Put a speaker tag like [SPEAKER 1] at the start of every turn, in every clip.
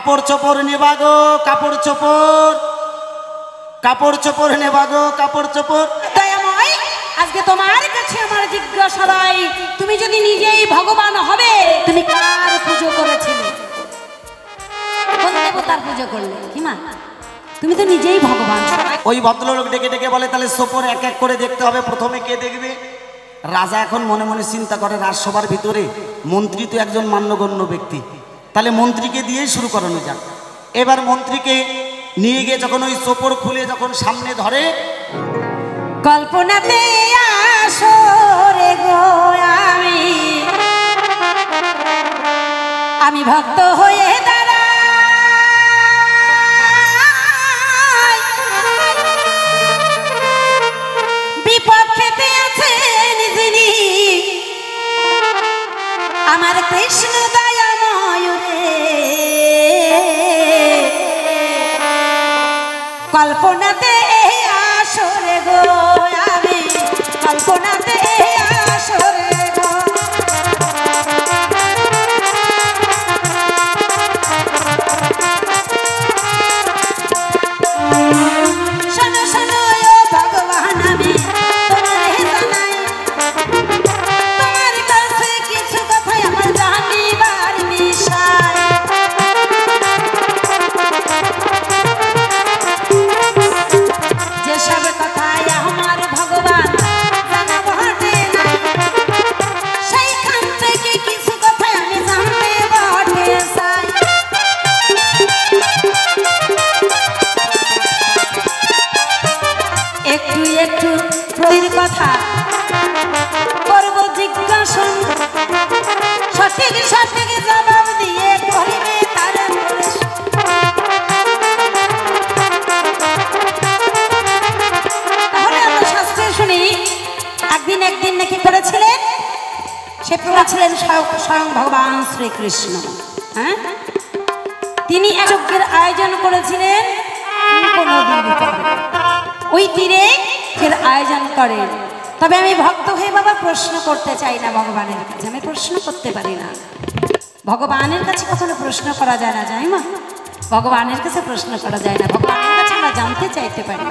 [SPEAKER 1] কাপড় চোপড় নেবা গো, কাপড় চোপড়, কাপড় চোপড় নেবা গো, কাপড় চোপড়।
[SPEAKER 2] দয়াময়, আজকে তোমার কাছে আমার জিজ্ঞাসা রাই, তুমি যদি নিজেই ভগবান হবে, তুমি কার পুজো করেছিলে? কোন দেবতার পুজো করলে? কি মা, তুমি তো নিজেই ভগবান।
[SPEAKER 1] ওই ভদ্রলোক ডেকে ডেকে বলে তাহলে সোপর এক এক করে দেখতে হবে, প্রথমে কে দেখবে? রাজা এখন মনে মনে চিন্তা করে রাজসভার ভিতরে মন্ত্রী তো একজন মান্যগণ্য ব্যক্তি, তাহলে মন্ত্রীকে দিয়েই শুরু করানো যাক। এবার মন্ত্রীকে নিয়ে গিয়ে যখন ওই সোপর খুলে যখন সামনে ধরে,
[SPEAKER 2] কল্পনাতে আসো রে গো আমি ভক্ত হয়ে দাঁড়াই, বিপক্ষেতে আছেন যিনি আমার কৃষ্ণ দয়াময় রে। কল্পনাতে আসো রে গো আমি, কল্পনাতে আসো রে গো। শোনো শোনো ও ভগবান, আমি তোমারে জানাই, তোমার কাছে কিছু কথা আমার জানিবার বিষয়। যেসব কথায় আমার ভগবান জানা বটে না, সেইখান থেকে কিছু কথা আমি জানতে বটে চাই। একটু একটু প্রতির কথা করব জিজ্ঞাসা, সঠিক সঠিক জবাব দিয়ে করিবে তার প্রশ্ন। তাহলে আমরা শাস্ত্রে শুনি একদিন নাকি করেছিলেন, সে করেছিলেন স্বয়ং ভগবান শ্রীকৃষ্ণ। হ্যাঁ, তিনি এক যজ্ঞের আয়োজন করেছিলেন ওই তীরে আয়োজন করেন। তবে আমি ভক্ত হয়ে বাবা প্রশ্ন করতে চাই না ভগবানের কাছে, আমি প্রশ্ন করতে পারি না। ভগবানের কাছে কখনো প্রশ্ন করা যায় না, যাই মা? ভগবানের কাছে প্রশ্ন করা যায় না, ভগবানের কাছে আমরা জানতে চাইতে পারি,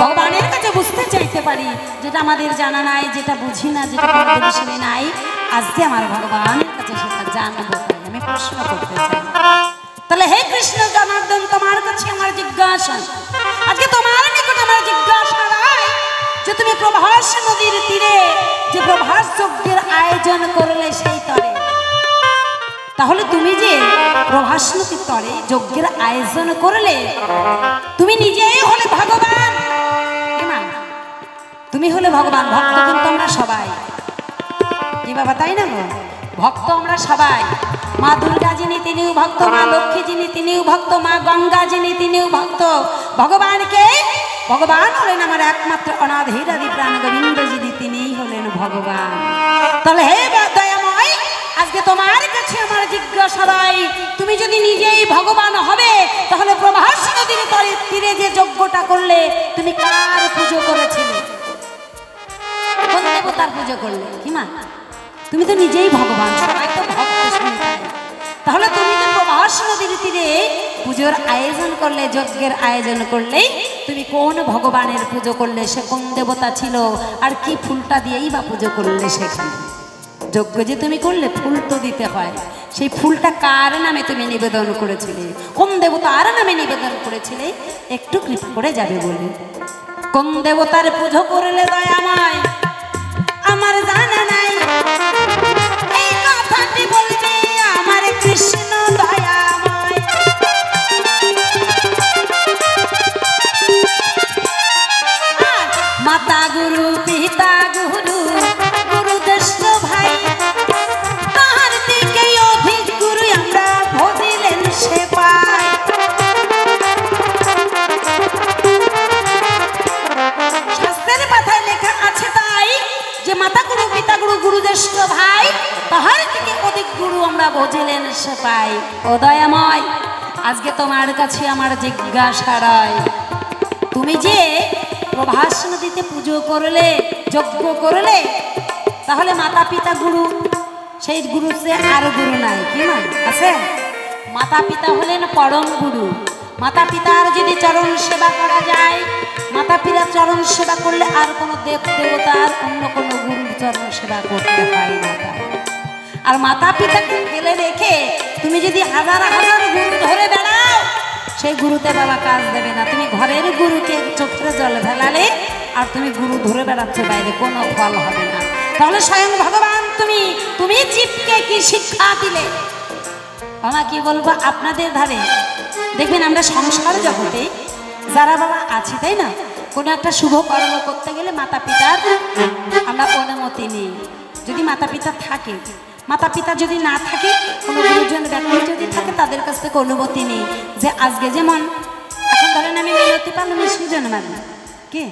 [SPEAKER 2] ভগবানের কাছে বুঝতে চাইতে পারি, যেটা আমাদের জানা নাই, যেটা বুঝি না, যেটা আমাদের বিষয়ে নাই, আজকে আমার ভগবানের কাছে সেটা জানবো, আমি প্রশ্ন করতে চাই। তাহলে হে কৃষ্ণ জনার্দন, তোমার কাছে আমার জিজ্ঞাসা, আজকে তোমার নিকট আমার জিজ্ঞাসা রাই যে তুমি প্রভাস নদীর তীরে যে প্রভাস যজ্ঞের আয়োজন করলে সেই তরে, তাহলে তুমি যে প্রভাস নদীর তরে যজ্ঞের আয়োজন করলে, তুমি নিজেই হলে ভগবান। তুমি হলে ভগবান, ভক্ত কিন্তু আমরা সবাই, কি বাবা তাই না গো? ভক্ত আমরা সবাই। মা দুর্গা যিনি তিনিও ভক্ত, মা লক্ষ্মী যিনি তিনিও ভক্ত, মা গঙ্গা যিনি তিনিও ভক্ত। ভগবানকে ভগবান হলেন আমার একমাত্র অনাথ হীরাদি প্রাণ গোবিন্দ যিনি তিনিই হলেন ভগবান। তাহলে হে দয়াময়, আজকে তোমার কাছে আমার জিজ্ঞাসা রাই, তুমি যদি নিজেই ভগবান হবে, তাহলে প্রভাস নদীর তীরে যে যজ্ঞটা করলে, তুমি কার পুজো করেছিলে? কোন দেবতার পুজো করলে? কি মা, তুমি তো নিজেই ভগবান, সবাই তো ভক্ত শুনতে। তাহলে তুমি যে প্রভাস নদীর তীরে পুজোর আয়োজন করলে, যজ্ঞের আয়োজন করলে, তুমি কোন ভগবানের পুজো করলে? সে কোন দেবতা ছিল? আর কি ফুলটা দিয়েই বা পুজো করলে? সেখানে যজ্ঞ যে তুমি করলে, ফুল তো দিতে হয়, সেই ফুলটা কার নামে তুমি নিবেদন করেছিলে? কোন দেবতার নামে নিবেদন করেছিলে? একটু কৃপা করে যাবে বলে। কোন দেবতার পুজো করলে দয়াময় আমার জানা নাই, এই কথাটি বলবি আমার কৃষ্ণ দয়াময়। মাতা গুরু, পিতা গুরু, গুরু জ্যেষ্ঠ ভাই, তাহার দিকে অধিক গুরু আমরা ভজিলেন সে পাই। শাস্ত্রের মাথায় লেখা আছে তাই যে মাতা গুরু, পিতা গুরু, গুরু জ্যেষ্ঠ ভাই, তাহার থেকে অধিক গুরু আমরা ভজিলেন সে পাই। ও দয়াময়, আজকে তোমার কাছে আমার জিজ্ঞাসা রাই, তুমি যে প্রভাস নদীতে পুজো করলে, যজ্ঞ করলে, তাহলে মাতা পিতা গুরু, সেই গুরু সে আর গুরু নাই? কি না আছে? মাতা পিতা হলেন পরম গুরু। মাতা পিতার যদি চরণ সেবা করা যায়, মাতা পিতার চরণ সেবা করলে আর কোনো দেব দেবতার অন্য কোনো গুরুর চরণ সেবা করতে হয় না। আর মাতা পিতাকে ফেলে রেখে তুমি যদি হাজার হাজার গুরু ধরে বেড়াও, সেই গুরুতে বাবা কাজ দেবে না। তুমি ঘরের গুরুকে চোখের জল ফেলালে আর তুমি গুরু ধরে বেড়াচ্ছ বাইরে, কোনো ফল হবে না। তাহলে স্বয়ং ভগবান তুমি জীবকে কি শিক্ষা দিলে? বাবা কি বলবো, আপনাদের ধারে দেখবেন আমরা সংসার জগতে যারা বাবা আছি, তাই না, কোনো একটা শুভ কর্ম করতে গেলে মাতা পিতার আমরা অনুমতি নিই। যদি মাতা পিতা থাকে, মাতা পিতা যদি না থাকে, কোনো গুরুজন ব্যক্তি যদি থাকে, তাদের কাছ থেকে অনুমতি নিই। যে আজকে যেমন এখন ধরেন আমি মিনতি পালনে সুজন মানি কে,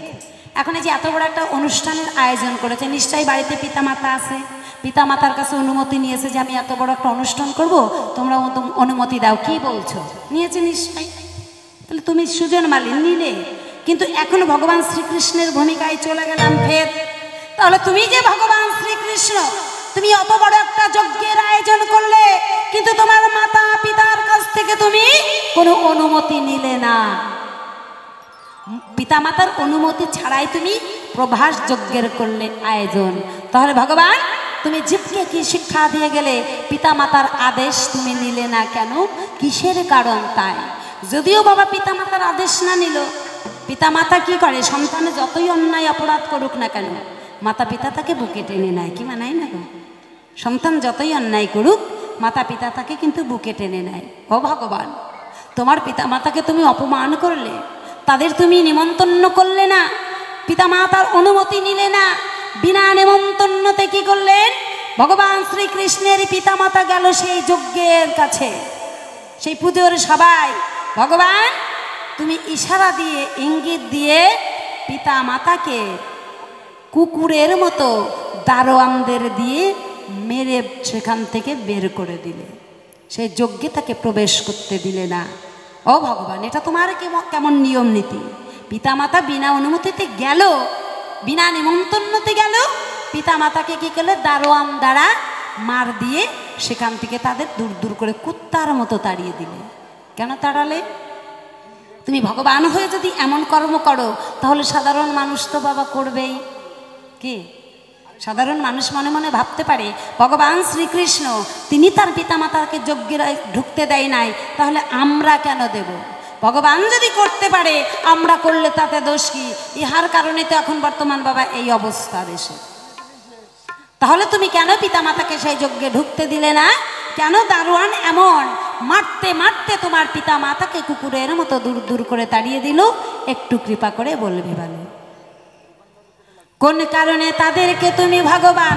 [SPEAKER 2] এখন এই যে এত বড় একটা অনুষ্ঠানের আয়োজন করেছে, নিশ্চয়ই বাড়িতে পিতা মাতা আছে, পিতা মাতার কাছে অনুমতি নিয়েছে যে আমি এত বড় একটা অনুষ্ঠান করব, তোমরা অনুমতি দাও। কি বলছো? নিয়েছে নিশ্চয়ই। তাহলে তুমি সুজন মালিন নিলে, কিন্তু এখন ভগবান শ্রীকৃষ্ণের ভূমিকায় চলে গেলাম ফের। তাহলে তুমি যে ভগবান শ্রীকৃষ্ণ, তুমি অত বড় একটা যজ্ঞের আয়োজন করলে, কিন্তু তোমার মাতা পিতার কাছ থেকে তুমি কোনো অনুমতি নিলে না। পিতা মাতার অনুমতি ছাড়াই তুমি প্রভাস যজ্ঞের করলে আয়োজন। তাহলে ভগবান তুমি জীবকে কি শিক্ষা দিয়ে গেলে? পিতা মাতার আদেশ তুমি নিলে না কেন? কিসের কারণ? তাই যদিও বাবা পিতা মাতার আদেশ না নিল, পিতা মাতা কি করে? সন্তানে যতই অন্যায় অপরাধ করুক না কেন, মাতা পিতা তাকে বুকে টেনে নেয়। কি মানায় না গো? সন্তান যতই অন্যায় করুক, মাতা পিতা তাকে কিন্তু বুকে টেনে নেয়। ও ভগবান, তোমার পিতা মাতাকে তুমি অপমান করলে, তাদের তুমি নিমন্ত্রণ করলে না, পিতা মাতার অনুমতি নিলে না, বিনা নিমন্ত্রণতে কি করলেন? ভগবান শ্রীকৃষ্ণের পিতা মাতা গেল সেই যজ্ঞের কাছে, সেই পুজোর সবাই। ভগবান তুমি ইশারা দিয়ে, ইঙ্গিত দিয়ে পিতা মাতাকে কুকুরের মতো দারোয়ানদের দিয়ে মেরে সেখান থেকে বের করে দিলে, সেই যজ্ঞে তাকে প্রবেশ করতে দিলে না। ও ভগবান, এটা তোমার কেমন নিয়ম নীতি? পিতা মাতা বিনা অনুমতিতে গেল, বিনা নিমন্ত্রণতে গেল, পিতা মাতাকে কি করলে? দারোয়ান দ্বারা মার দিয়ে সেখান থেকে তাদের দূর দূর করে কুত্তার মতো তাড়িয়ে দিলে। কেন তাড়ালে? তুমি ভগবান হয়ে যদি এমন কর্ম করো, তাহলে সাধারণ মানুষ তো বাবা করবেই। কি সাধারণ মানুষ মনে মনে ভাবতে পারে ভগবান শ্রীকৃষ্ণ তিনি তার পিতা মাতাকে যজ্ঞের ঢুকতে দেয় নাই, তাহলে আমরা কেন দেব? ভগবান যদি করতে পারে, আমরা করলে তাতে দোষ কি? ইহার কারণে তো এখন বর্তমান বাবা এই অবস্থা দেশে। তাহলে তুমি কেন পিতা মাতাকে সেই যজ্ঞে ঢুকতে দিলে না? কেন দারোয়ান এমন মারতে মারতে তোমার পিতা মাতাকে কুকুরের মতো দূর দূর করে তাড়িয়ে দিল? একটু কৃপা করে বলবি ভালো, কোন কারণে তাদেরকে তুমি ভগবান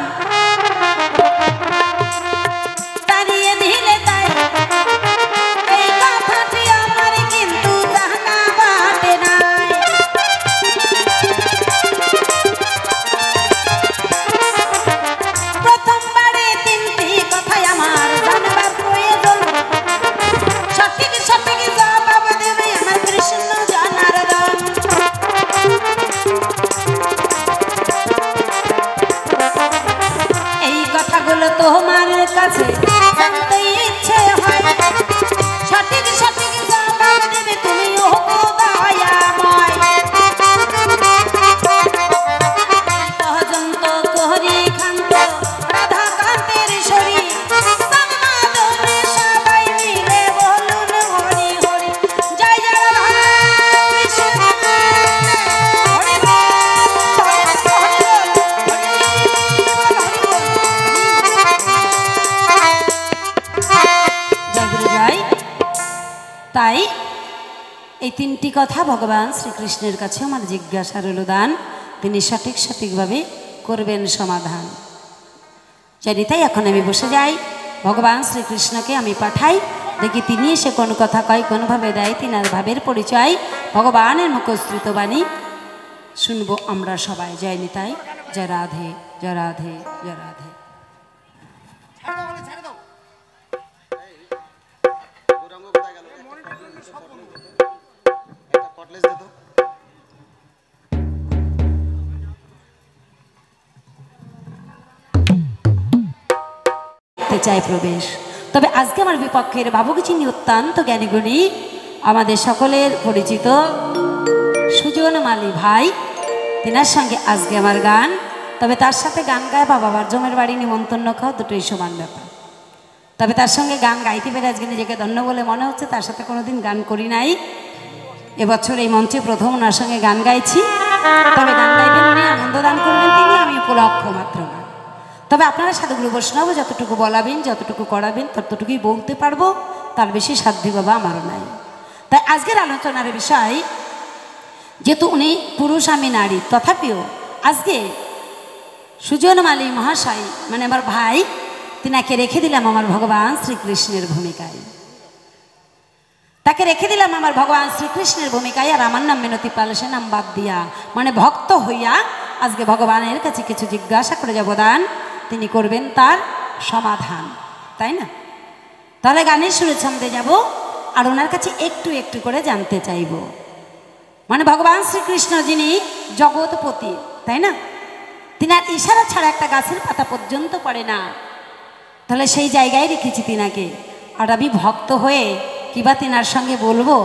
[SPEAKER 2] তাড়িয়ে দিলে? তাই এই কথাটি আমার কিন্তু জানা বাটে নাই। প্রথমবারে তিনটি কথাই আমার জানবার প্রয়োজন, সঠিক সঠিক জবাব দেবে আমার কৃষ্ণ জনার্দন। তোমার কাছে জানতে ইচ্ছে হয়, সঠিক সঠিক জবাব দেবে তুমি ও দয়াময়। সহজন্ত কোহরি খান্ত রাধা কান্তের শরীর, সবাই মিলে বলুন হরি হরি, জয় জয় রাধা কৃষ্ণ হরি বল, তাই এই তিনটি কথা ভগবান শ্রীকৃষ্ণের কাছে আমার জিজ্ঞাসা রইল দান, তিনি সঠিক সঠিকভাবে করবেন সমাধান। জানি তাই এখন আমি বসে যাই, ভগবান শ্রীকৃষ্ণকে আমি পাঠাই, দেখি তিনি এসে কোন কথা কয়, কোনভাবে দেয়, তিনার ভাবের পরিচয়, ভগবানের মুখশ্রিত বাণী শুনবো আমরা সবাই। জয় নিতাই, জয় রাধে, জয় রাধে, জয় রাধে। চাই প্রবেশ, তবে আজকে আমার বিপক্ষের বাবুকে চিনি অত্যন্ত জ্ঞানীগুণী, আমাদের সকলের পরিচিত সুজন মালি ভাই, তেনার সঙ্গে আজকে আমার গান। তবে তার সাথে গান গায় বা বাবার জমের বাড়ি নিমন্ত্রণ খাওয়া দুটোই সমান ব্যাপার। তবে তার সঙ্গে গান গাইতে পেরে আজকে নিজেকে ধন্য বলে মনে হচ্ছে। তার সাথে কোনোদিন গান করি নাই, এবছর এই মঞ্চে প্রথম ওনার সঙ্গে গান গাইছি। তবে গান গাইবেন উনি, আনন্দ দান করবেন তিনি, আমি উপলক্ষ মাত্র না। তবে আপনারা সাধুগুরু বৈষ্ণব যতটুকু বলাবেন, যতটুকু করাবেন ততটুকুই বলতে পারবো, তার বেশি সাধ্য বাবা আমারও নাই। তাই আজকের আলোচনার বিষয়, যেহেতু উনি পুরুষ আমি নারী, তথাপিও আজকে সুজন মালি মহাশয় মানে আমার ভাই, তিনাকে রেখে দিলাম আমার ভগবান শ্রীকৃষ্ণের ভূমিকায়। তাকে রেখে দিলাম আমার ভগবান শ্রীকৃষ্ণের ভূমিকায়। আর আমার নাম মিনতি পাল, সে নাম বাদ দিয়া মানে ভক্ত হইয়া আজকে ভগবানের কাছে কিছু জিজ্ঞাসা করে যাব, দান তিনি করবেন তার সমাধান, তাই না? তাহলে গানের সুরে ছন্দে যাব আর ওনার কাছে একটু একটু করে জানতে চাইব। মানে ভগবান শ্রীকৃষ্ণ যিনি জগৎপতি, তাই না? তিনার ইশারা ছাড়া একটা গাছের পাতা পর্যন্ত পড়ে না। তাহলে সেই জায়গায় রেখেছি তিনাকে। আর আমি ভক্ত হয়ে কিবা তিনার সঙ্গে বলবো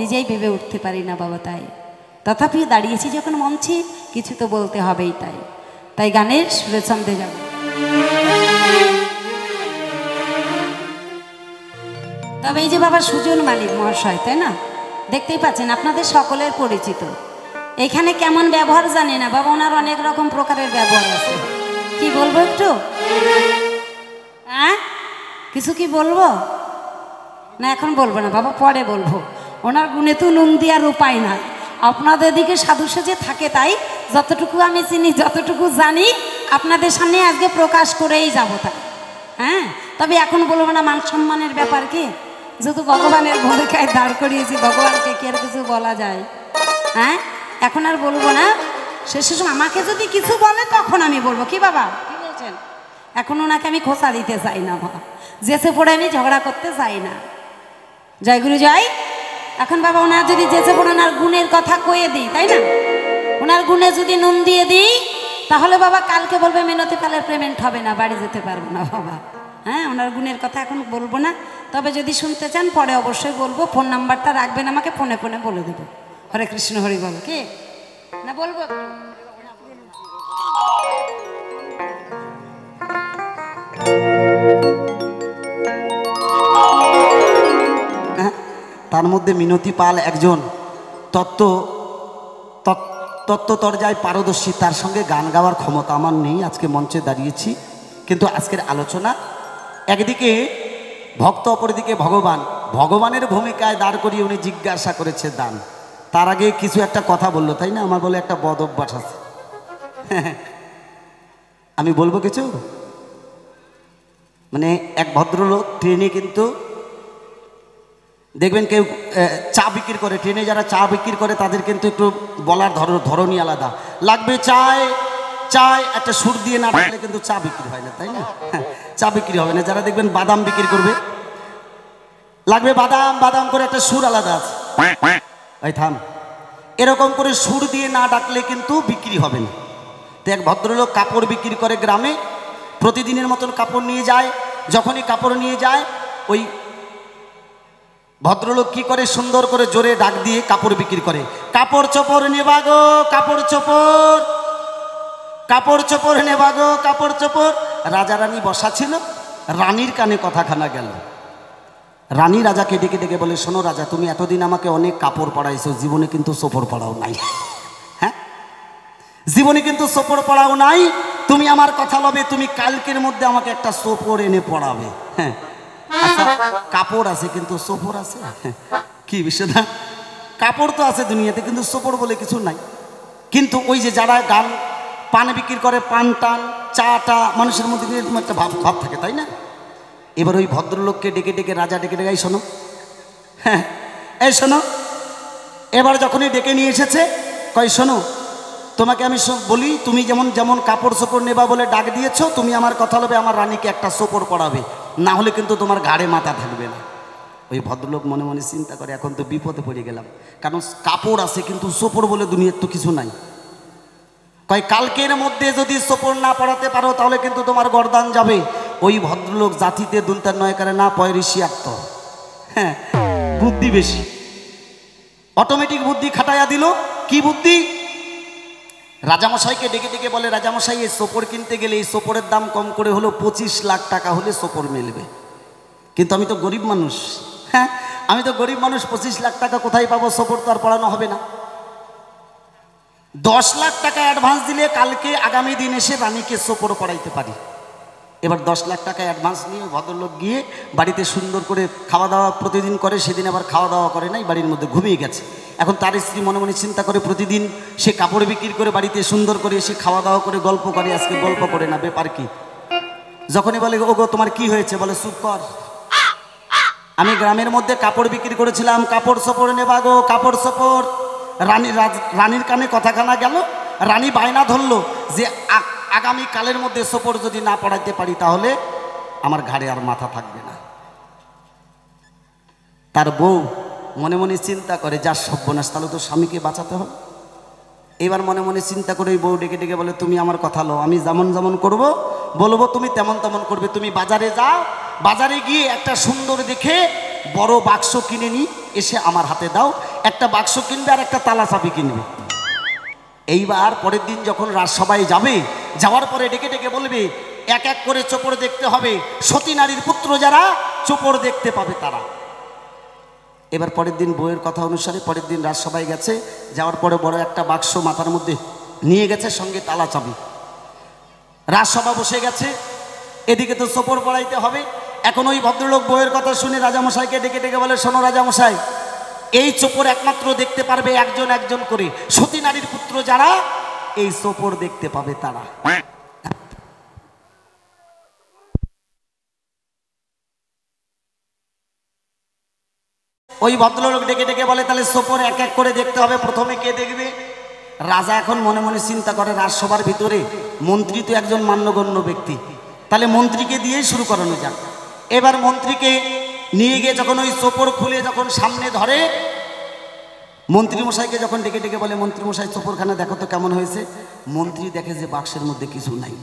[SPEAKER 2] নিজেই ভেবে উঠতে পারি না বাবা। তাই তথাপি দাঁড়িয়েছি যখন মঞ্চে, কিছু তো বলতে হবেই। তাই গানের সুরে ছন্দে যাব। তবে এই যে বাবা সুজন মালিক মহাশয়, তাই না? দেখতেই পাচ্ছেন আপনাদের সকলের পরিচিত। এখানে কেমন ব্যবহার জানি না বাবা, ওনার অনেক রকম প্রকারের ব্যবহার আছে। কি বলবো একটু? হ্যাঁ, কিছু কি বলবো না? এখন বলবো না বাবা, পরে বলবো। ওনার গুণে তো নুন দেওয়ার উপায় নাই। আপনাদের দিকে সাধু সেজে থাকে, তাই যতটুকু আমি চিনি, যতটুকু জানি আপনাদের সামনে আজকে প্রকাশ করেই যাবো। তাই হ্যাঁ, তবে এখন বলবো না, মান সম্মানের ব্যাপার কি, যেহেতু ভগবানের ভূমিকায় দাঁড় করিয়েছি, ভগবানকে কি আর কিছু বলা যায়? হ্যাঁ, এখন আর বলবো না। শেষে আমাকে যদি কিছু বলে তখন আমি বলবো। কি বাবা, কি বলছেন? এখন ওনাকে আমি খোঁচা দিতে চাই না বাবা, যেচে পড়ে আমি ঝগড়া করতে চাই না। জয় গুরু জয়। এখন বাবা ওনার যদি যেচে পড়ে ওনার গুণের কথা কয়ে দিই, তাই না? ওনার গুণে যদি নুন দিয়ে দিই, তাহলে বাবা কালকে বলবে মিনতি পালের পেমেন্ট হবে না, বাড়ি যেতে পারবো না বাবা। হ্যাঁ, ওনার গুণের কথা এখন বলবো না। তবে যদি শুনতে চান পরে অবশ্যই বলবো। ফোন নাম্বারটা রাখবেন, আমাকে ফোনে ফোনে বলে দেবো। হরে কৃষ্ণ হরি বল। কি না বলবো?
[SPEAKER 1] তার মধ্যে মিনতি পাল একজন তত্ত্বতর্জায় পারদর্শী, তার সঙ্গে গান গাওয়ার ক্ষমতা আমার নেই। আজকে মঞ্চে দাঁড়িয়েছি, কিন্তু আজকের আলোচনা একদিকে ভক্ত, অপরদিকে ভগবান। ভগবানের ভূমিকায় দাঁড় করিয়ে উনি জিজ্ঞাসা করেছে দান। তার আগে কিছু একটা কথা বললো, তাই না? আমার বলে একটা বদ অভ্যাস আছে। আমি বলবো কিছু। মানে এক ভদ্রলোক ট্রেনে, কিন্তু দেখবেন কেউ চা বিক্রি করে, ট্রেনে যারা চা বিক্রি করে তাদের কিন্তু একটু বলার ধরনই আলাদা। লাগবে চায়, চায় একটা সুর দিয়ে না রাখলে কিন্তু চা বিক্রি হয় না, তাই না? চা বিক্রি হবে না। যারা দেখবেন বাদাম বিক্রি করবে, লাগবে বাদাম, বাদাম করে একটা সুর আলাদা আছে। এই থাম, এরকম করে সুর দিয়ে না ডাকলে কিন্তু বিক্রি হবে না। তো এক ভদ্রলোক কাপড় বিক্রি করে গ্রামে, প্রতিদিনের মতন কাপড় নিয়ে যায়। যখনই কাপড় নিয়ে যায়, ওই ভদ্রলোক কি করে, সুন্দর করে জোরে ডাক দিয়ে কাপড় বিক্রি করে। কাপড় চোপড় নেবা গো, কাপড় চোপড়, কাপড় চোপড় নেবা গো, কাপড় চোপড়। রাজা রানী বসা ছিল, রানীর কানে কথাখানা গেল। রানী রাজাকে ডেকে ডেকে বলে, শোনো রাজা, তুমি এতদিন আমাকে অনেক কাপড় পরাইছো, জীবনে কিন্তু সোপড় পড়াও নাই। হ্যাঁ, জীবনে কিন্তু সোপড় পড়াও নাই। তুমি আমার কথা লবে, তুমি কালকের মধ্যে আমাকে একটা সোপড় এনে পড়াবে। হ্যাঁ, আচ্ছা, কাপড় আছে কিন্তু সোপড় আছে? কি বিষয় না? কাপড় তো আছে দুনিয়াতে, কিন্তু সোপড় বলে কিছু নাই। কিন্তু ওই যে যারা গান পান বিক্রি করে, পান টান চাটা মানুষের মধ্যে এরকম একটা ভাব থাকে, তাই না? এবার ওই ভদ্রলোককে ডেকে ডেকে রাজা ডেকে ডেকে, এই শোনো, হ্যাঁ এই শোনো। এবার যখনই ডেকে নিয়ে এসেছে, কই শোনো, তোমাকে আমি বলি, তুমি যেমন যেমন কাপড় চোপড় নেবা বলে ডাক দিয়েছো, তুমি আমার কথা হবে, আমার রানীকে একটা সোপড় পড়াবে, না হলে কিন্তু তোমার ঘাড়ে মাথা থাকবে না। ওই ভদ্রলোক মনে মনে চিন্তা করে, এখন তো বিপদে পড়ে গেলাম, কারণ কাপড় আছে কিন্তু সোপড় বলে দুনিয়ার তো কিছু নাই। কয় কালকের মধ্যে যদি সোপড় না পড়াতে পারো তাহলে কিন্তু তোমার গর্দান যাবে। ওই ভদ্রলোক জাতিতে দুলতার নয় করে না পয় ঋষি আত্ম। হ্যাঁ, বুদ্ধি বেশি, অটোমেটিক বুদ্ধি খাটাইয়া দিল। কি বুদ্ধি? রাজামশাইকে ডেকে ডেকে বলে, রাজামশাই এই সোপর কিনতে গেলে এই সোপরের দাম কম করে হলো 25 লাখ টাকা হলে সোপর মিলবে, কিন্তু আমি তো গরিব মানুষ। হ্যাঁ, আমি তো গরিব মানুষ, 25 লাখ টাকা কোথায় পাবো? সোপর তো আর পড়ানো হবে না। 10 লাখ টাকা অ্যাডভান্স দিলে কালকে আগামী দিন এসে রানীকে সোপর পড়াইতে পারি। এবার 10 লাখ টাকা অ্যাডভান্স নিয়ে ভদ্রলোক গিয়ে বাড়িতে সুন্দর করে খাওয়া দাওয়া প্রতিদিন করে, সেদিন আবার খাওয়া দাওয়া করে নাই, বাড়ির মধ্যে ঘুমিয়ে গেছে। এখন তার স্ত্রী মনে মনে চিন্তা করে, প্রতিদিন সে কাপড় বিক্রি করে বাড়িতে সুন্দর করে এসে খাওয়া দাওয়া করে গল্প করে, আজকে গল্প করে না, ব্যাপার কি? যখনই বলে ওগো তোমার কি হয়েছে, বলে চুপ কর, আমি গ্রামের মধ্যে কাপড় বিক্রি করেছিলাম, কাপড় সপড় নেবা গো, কাপড় সপড়। রানীর কানে কথাখানা গেল, রানী বায়না ধরলো যে আগামী কালের মধ্যে সপর যদি না পড়াইতে পারি তাহলে আমার ঘাড়ে আর মাথা থাকবে না। তার বউ মনে মনে চিন্তা করে, যা সর্বনাশ, তাহলে তো স্বামীকে বাঁচাতে হবে। এবার মনে মনে চিন্তা করে ওই বউ ডেকে ডেকে বলে, তুমি আমার কথা লো, আমি যেমন যেমন করব বলবো, তুমি তেমন তেমন করবে। তুমি বাজারে যাও, বাজারে গিয়ে একটা সুন্দর দেখে বড় বাক্স কিনে নি, এসে আমার হাতে দাও। একটা বাক্স কিনবে আর একটা তালা চাবি কিনবে। এইবার পরের দিন যখন রাজসভায় যাবে, যাওয়ার পরে ডেকে ডেকে বলবে, এক এক করে চোপড় দেখতে হবে, সতী নারীর পুত্র যারা চোপড় দেখতে পাবে তারা। এবার পরের দিন বইয়ের কথা অনুসারে পরের দিন রাজসভায় গেছে, যাওয়ার পরে বড় একটা বাক্স মাথার মধ্যে নিয়ে গেছে, সঙ্গে তালা চাবি। রাজসভা বসে গেছে, এদিকে তো চোপড় পড়াইতে হবে। এখন ওই ভদ্রলোক বইয়ের কথা শুনে রাজামশাইকে ডেকে ডেকে বলে, শোনো রাজামশাই, এই চোপড় একমাত্র দেখতে পারবে একজন একজন করে, সতী নারীর পুত্র যারা এই চোপড় দেখতে পাবে তারা। ওই ভদ্রলোক ডেকে ডেকে বলে, তাহলে চোপড় এক এক করে দেখতে হবে, প্রথমে কে দেখবে? রাজা এখন মনে মনে চিন্তা করে, রাজসভার ভিতরে মন্ত্রী তো একজন মান্যগণ্য ব্যক্তি, তাহলে মন্ত্রীকে দিয়েই শুরু করানো যাক। এবার মন্ত্রীকে নিয়ে গিয়ে যখন ওই চোপড় খুলে যখন সামনে ধরে, মন্ত্রীমশাইকে যখন ডেকে ডেকে বলে, মন্ত্রীমশাই চোপড়খানা দেখো তো কেমন হয়েছে। মন্ত্রী দেখে যে বাক্সের মধ্যে কিছু নাই,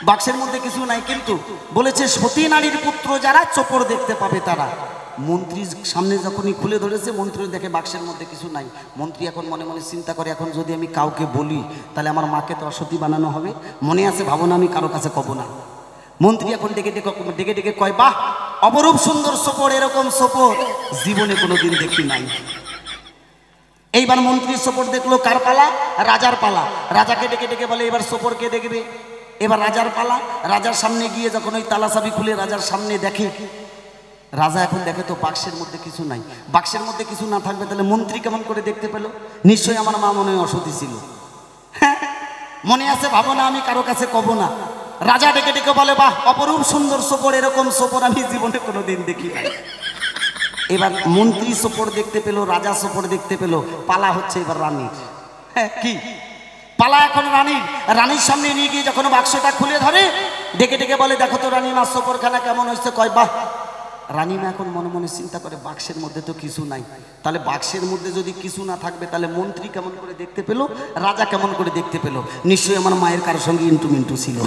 [SPEAKER 1] বাক্সের মধ্যে কিছু নাই, কিন্তু বলেছে সতী নারীর পুত্র যারা চোপড় দেখতে পাবে তারা। মন্ত্রীর সামনে যখনই খুলে ধরেছে, মন্ত্রী দেখে বাক্সের মধ্যে কিছু নাই। মন্ত্রী এখন মনে মনে চিন্তা করে, এখন যদি আমি কাউকে বলি তাহলে আমার মাকে তো অসতী বানানো হবে, মনে আছে ভাবনা আমি কারো কাছে কব না। মন্ত্রী এখন ডেকে ডেকে ডেকে কয়, বাহ, অপরূপ সুন্দর চোপড়, এরকম চোপড় জীবনে কোনোদিন দেখি নাই। এইবার মন্ত্রীর চোপড় দেখলো, কার পালা? রাজার পালা। রাজাকে ডেকে ডেকে বলে, এবার চোপড় কে দেখবে? এবার রাজার পালা। রাজার সামনে গিয়ে যখন ওই তালা চাবি খুলে রাজার সামনে দেখে, রাজা এখন দেখে তো বাক্সের মধ্যে কিছু নাই। বাক্সের মধ্যে কিছু না থাকবে তাহলে মন্ত্রী কেমন করে দেখতে পেল? নিশ্চয়ই আমার মা মনে হয় অসতী ছিল। হ্যাঁ, মনে আছে ভাবনা আমি কারো কাছে কব না। রাজা ডেকে ডেকে বলে, বাহ, অপরূপ সুন্দর চোপড়, এরকম চোপড় আমি জীবনে কোনোদিন দেখি নাই। এবার মন্ত্রী চোপড় দেখতে পেল, রাজা চোপড় দেখতে পেল, পালা হচ্ছে এবার রানীর। হ্যাঁ, কি পালা এখন রানীর। রানীর সামনে নিয়ে গিয়ে যখন বাক্সটা খুলে ধরে, ডেকে ডেকে বলে, দেখো তো রানীমা চোপড়খানা কেমন হয়েছে। কয়, বাহ। রানীমা এখন মনে মনে চিন্তা করে, বাক্সের মধ্যে তো কিছু নাই, তাহলে বাক্সের মধ্যে যদি কিছু না থাকবে তাহলে মন্ত্রী কেমন করে দেখতে পেল, রাজা কেমন করে দেখতে পেল? নিশ্চয়ই আমার মায়ের কারোর সঙ্গে ইন্টু মিন্টু ছিল।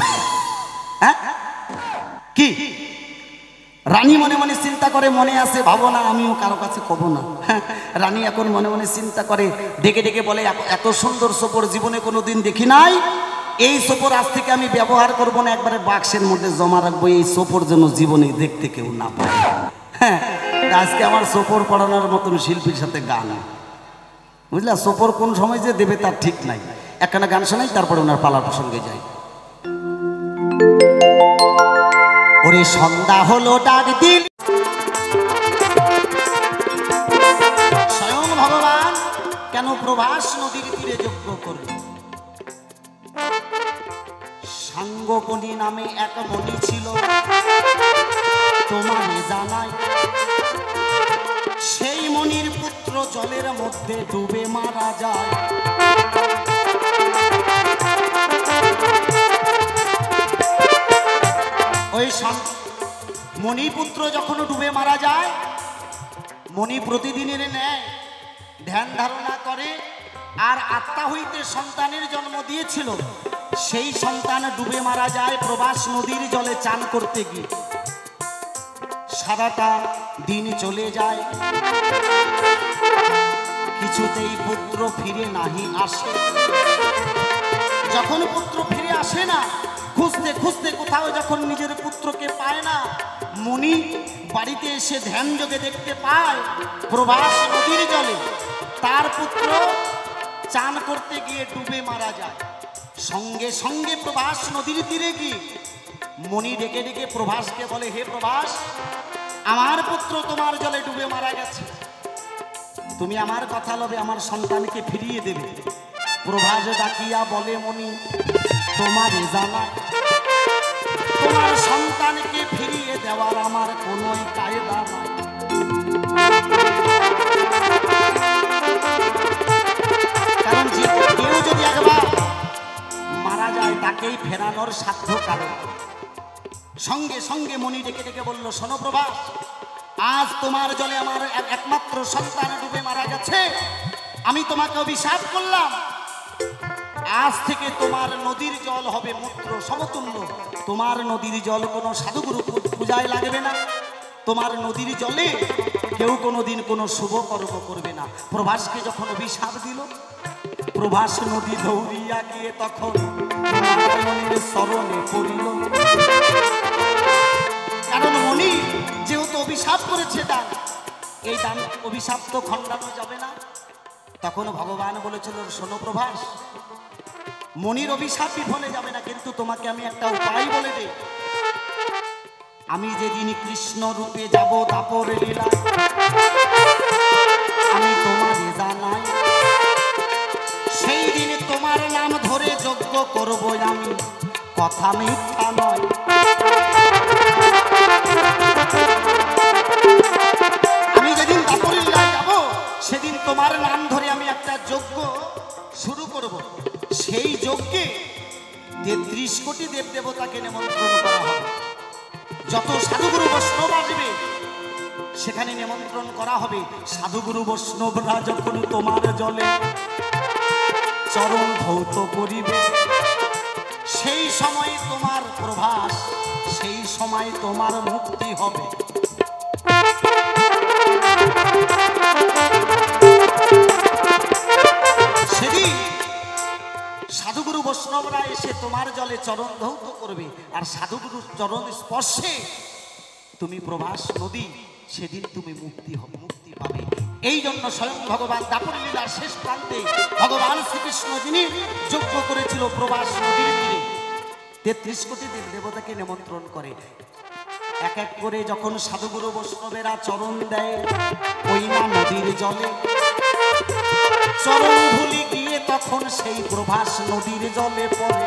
[SPEAKER 1] হ্যাঁ, কি? রানী মনে মনে চিন্তা করে, মনে আছে ভাবনা আমিও কারো কাছে কব না। রানী এখন মনে মনে চিন্তা করে, ডেকে ডেকে বলে, এত সুন্দর চোপড় জীবনে কোনোদিন দেখি নাই, এই চোপড় আজ থেকে আমি ব্যবহার করবো না, একবারে বাক্সের মধ্যে জমা রাখবো, এই চোপড় যেন জীবনে দেখতে কেউ না পায়। হ্যাঁ, আজকে আমার চোপড় পড়ানোর মতন শিল্পীর সাথে গান, বুঝলা? চোপড় কোন সময় যে দেবে তার ঠিক নাই। একখানা গান শোনাই, তারপরে ওনার পালার প্রসঙ্গে যাই। ওরে সন্ধ্যা হলো ডাক দিল, স্বয়ং ভগবান কেন প্রভাস নদীর তীরে যজ্ঞ করল। সাঙ্গপনি নামে এক মণি ছিল, তোমারে জানাই, সেই মণির পুত্র জলের মধ্যে ডুবে মারা যায়। ওই মণিপুত্র যখন ডুবে মারা যায়, মণি প্রতিদিনের ন্যায় ধ্যান ধারণা করে, আর আত্মা হইতে সন্তানের জন্ম দিয়েছিল, সেই সন্তান ডুবে মারা যায় প্রবাস নদীর জলে চান করতে গিয়ে। সারাটা দিন চলে যায়, কিছুতেই পুত্র ফিরে নাহি আসে। যখন পুত্র ফিরে আসে না, খুঁজতে খুঁজতে কোথাও যখন নিজের পুত্রকে পায় না, মুনি বাড়িতে এসে ধ্যান যোগে দেখতে পায় প্রবাস নদীর জলে তার পুত্র চান করতে গিয়ে ডুবে মারা যায়। সঙ্গে সঙ্গে প্রবাস নদীর তীরে গিয়ে মণি ডেকে ডেকে প্রভাসকে বলে, হে প্রভাস, আমার পুত্র তোমার জলে ডুবে মারা গেছে, তুমি আমার কথা লবে আমার সন্তানকে ফিরিয়ে দেবে। প্রভাস ডাকিয়া বলে, মণি তোমার জানা তোমার সন্তানকে ফিরিয়ে দেওয়ার আমার কোনো কায়দা নাই। কারণ যে কেউ যদি একবার মারা যায় তাকেই ফেরানোর সাধ্য কারণ। সঙ্গে সঙ্গে মণি ডেকে ডেকে বলল, শোনো প্রভাস, আজ তোমার জলে আমার একমাত্র সন্তান ডুবে মারা গেছে, আমি তোমাকে অভিশাপ করলাম, আজ থেকে তোমার নদীর জল হবে মূত্র সমতুল্য। তোমার নদীর জল কোনো সাধুগুরু পূজায় লাগবে না, তোমার নদীর জলে কেউ কোনোদিন কোনো শুভ কর্ম করবে না। প্রভাসকে যখন অভিশাপ দিল, প্রভাস নদী দৌড়িয়া গিয়ে তখন নারায়ণের শরণে পড়িল। কারণ মণি যেহেতু অভিশাপ করেছে দান, এই দান অভিশাপ তো খণ্ডানো যাবে না। তখন ভগবান বলেছিল, শোনো প্রভাস, মনির অভিশাপ বিফলে যাবে না, কিন্তু তোমাকে আমি একটা উপায় বলে দিই। আমি যেদিন কৃষ্ণ রূপে যাব দাপর লীলা, আমি তোমারে জানাই, সেই দিন তোমার নাম ধরে যজ্ঞ করব আমি, কথা মিথ্যা নয়। আমি যেদিন দাপর লীলায় যাব সেদিন তোমার নাম ধরে আমি একটা যজ্ঞ শুরু করব। সেই যজ্ঞে ৩৩ কোটি দেব দেবতাকে নিমন্ত্রণ করা হবে। যত সাধুগুরু বৈষ্ণব আসবে সেখানে নিমন্ত্রণ করা হবে। সাধুগুরু বৈষ্ণবরা যখন তোমার জলে চরণ ধৌত করিবে, সেই সময় তোমার প্রভাস, সেই সময় তোমার মুক্তি হবে। সেদিন সাধুগুরু বৈষ্ণবরা এসে তোমার জলে চরণ ধৌত করবে, আর সাধুগুরু চরণ স্পর্শে তুমি প্রভাস নদী, সেদিন তুমি মুক্তি হবে, মুক্তি পাবে। এই জন্য স্বয়ং ভগবান দাপর লীলার শেষ প্রান্তে ভগবান শ্রীকৃষ্ণ যিনি যজ্ঞ করেছিল প্রভাস নদীর তীরে, ৩৩ কোটি দেব দেবতাকে নিমন্ত্রণ করে। এক এক করে যখন সাধুগুরু বৈষ্ণবেরা চরণ দেয় ওই না নদীর জলে, চরণ ধুলি গিয়ে তখন সেই প্রভাস নদীর জলে পড়ে।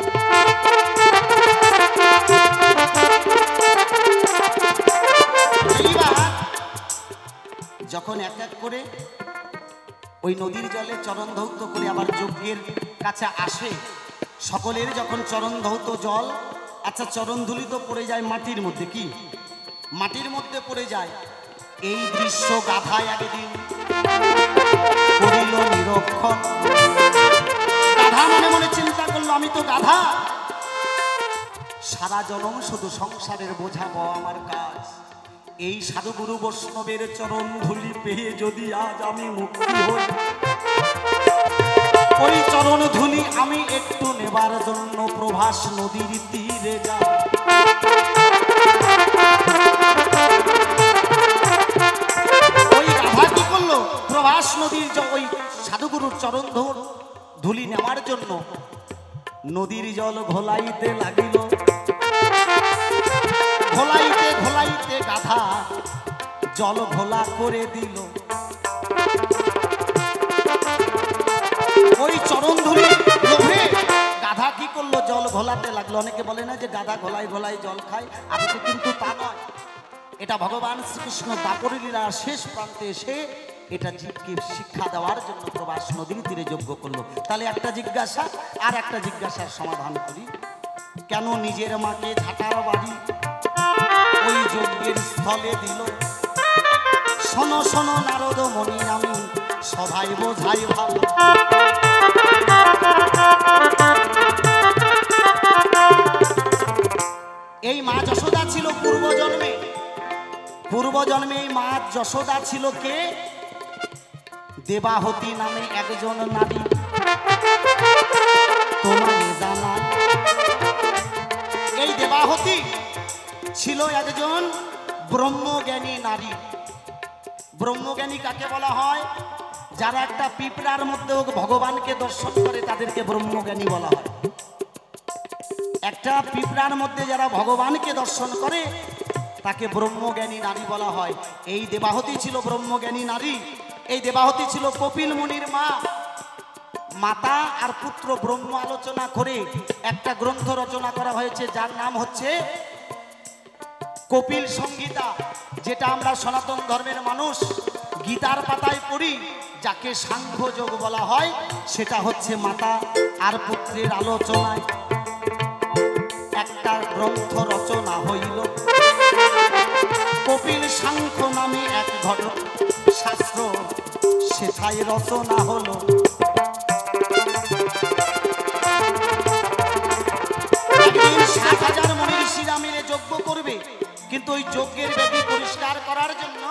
[SPEAKER 1] যখন এক এক করে ওই নদীর জলে চরণ ধৌত করে আবার যজ্ঞের কাছে আসে, সকলের যখন চরণ ধৌত জল, আচ্ছা চরণ ধুলি তো পড়ে যায় মাটির মধ্যে, কি মাটির মধ্যে পড়ে যায়। এই দৃশ্য গাধায় একদিন করিল নিরক্ষণ। গাধা মনে মনে চিন্তা করলো, আমি তো গাধা, সারা জনম শুধু সংসারের বোঝা পাওয়া আমার কাজ। এই সাধুগুরু বৈষ্ণবের চরণ ধুলি পেয়ে যদি আজ আমি মুক্তি হই, ওই চরণ ধুলি আমি একটু নেবার জন্য প্রভাস নদীর তীরে যাই। ওই গাধা কি করলো, প্রভাস নদীর ওই সাধুগুরুর চরণ ধুলি নেওয়ার জন্য নদীর জল ঘোলাইতে লাগিল। ঘোলাইতে ঘোলাইতে গাধা জল ঘোলা করে দিল। ওই চরণ ধুলি লোভে গাধা কি করলো, জল ঘোলাতে লাগলো। অনেকে বলে না যে গাধা ঘোলাই ঘোলাই জল খায়, আগে তো কিন্তু তা নয়। এটা ভগবান শ্রীকৃষ্ণ দাপর লীলার শেষ প্রান্তে এসে এটা জীবকে শিক্ষা দেওয়ার জন্য প্রভাস নদীর তীরে যজ্ঞ করলো। তাহলে একটা জিজ্ঞাসা, আর একটা জিজ্ঞাসার সমাধান করি, কেন নিজের মাকে ঝাঁটার বাড়ি ওই যজ্ঞের স্থলে দিল? শোনো শোনো নারদ মণি, আমি সবাই বোঝাই ভালো। এই মা যশোদা ছিল পূর্বজন্মে। পূর্বজন্মে এই মা যশোদা ছিল কে? দেবাহতী নামে একজন নারী। তোমাকে জানাই, এই দেবাহতী ছিল একজন ব্রহ্মজ্ঞানী নারী। ব্রহ্মজ্ঞানী কাকে বলা হয়? যারা একটা পিঁপড়ার মধ্যেও ভগবানকে দর্শন করে তাদেরকে ব্রহ্মজ্ঞানী বলা হয়। একটা পিঁপড়ার মধ্যে যারা ভগবানকে দর্শন করে তাকে ব্রহ্মজ্ঞানী নারী বলা হয়। এই দেবাহতী ছিল ব্রহ্মজ্ঞানী নারী। এই দেবাহতী ছিল কপিল মুনির মা। মাতা আর পুত্র ব্রহ্ম আলোচনা করে একটা গ্রন্থ রচনা করা হয়েছে, যার নাম হচ্ছে কপিল সংহিতা, যেটা আমরা সনাতন ধর্মের মানুষ গীতার পাতায় পড়ি, যাকে সাংখ্যযোগ বলা হয়। সেটা হচ্ছে মাতা আর পুত্রের আলোচনায় একটা গ্রন্থ রচনা হইল। কপিল সাংখ্য নামে এক শাস্ত্র সেটাই রচনা হলো। একদিন ৭,০০০ মনীষীরা মিলে যজ্ঞ করবে, কিন্তু ওই যজ্ঞের বেদি পরিষ্কার করার জন্য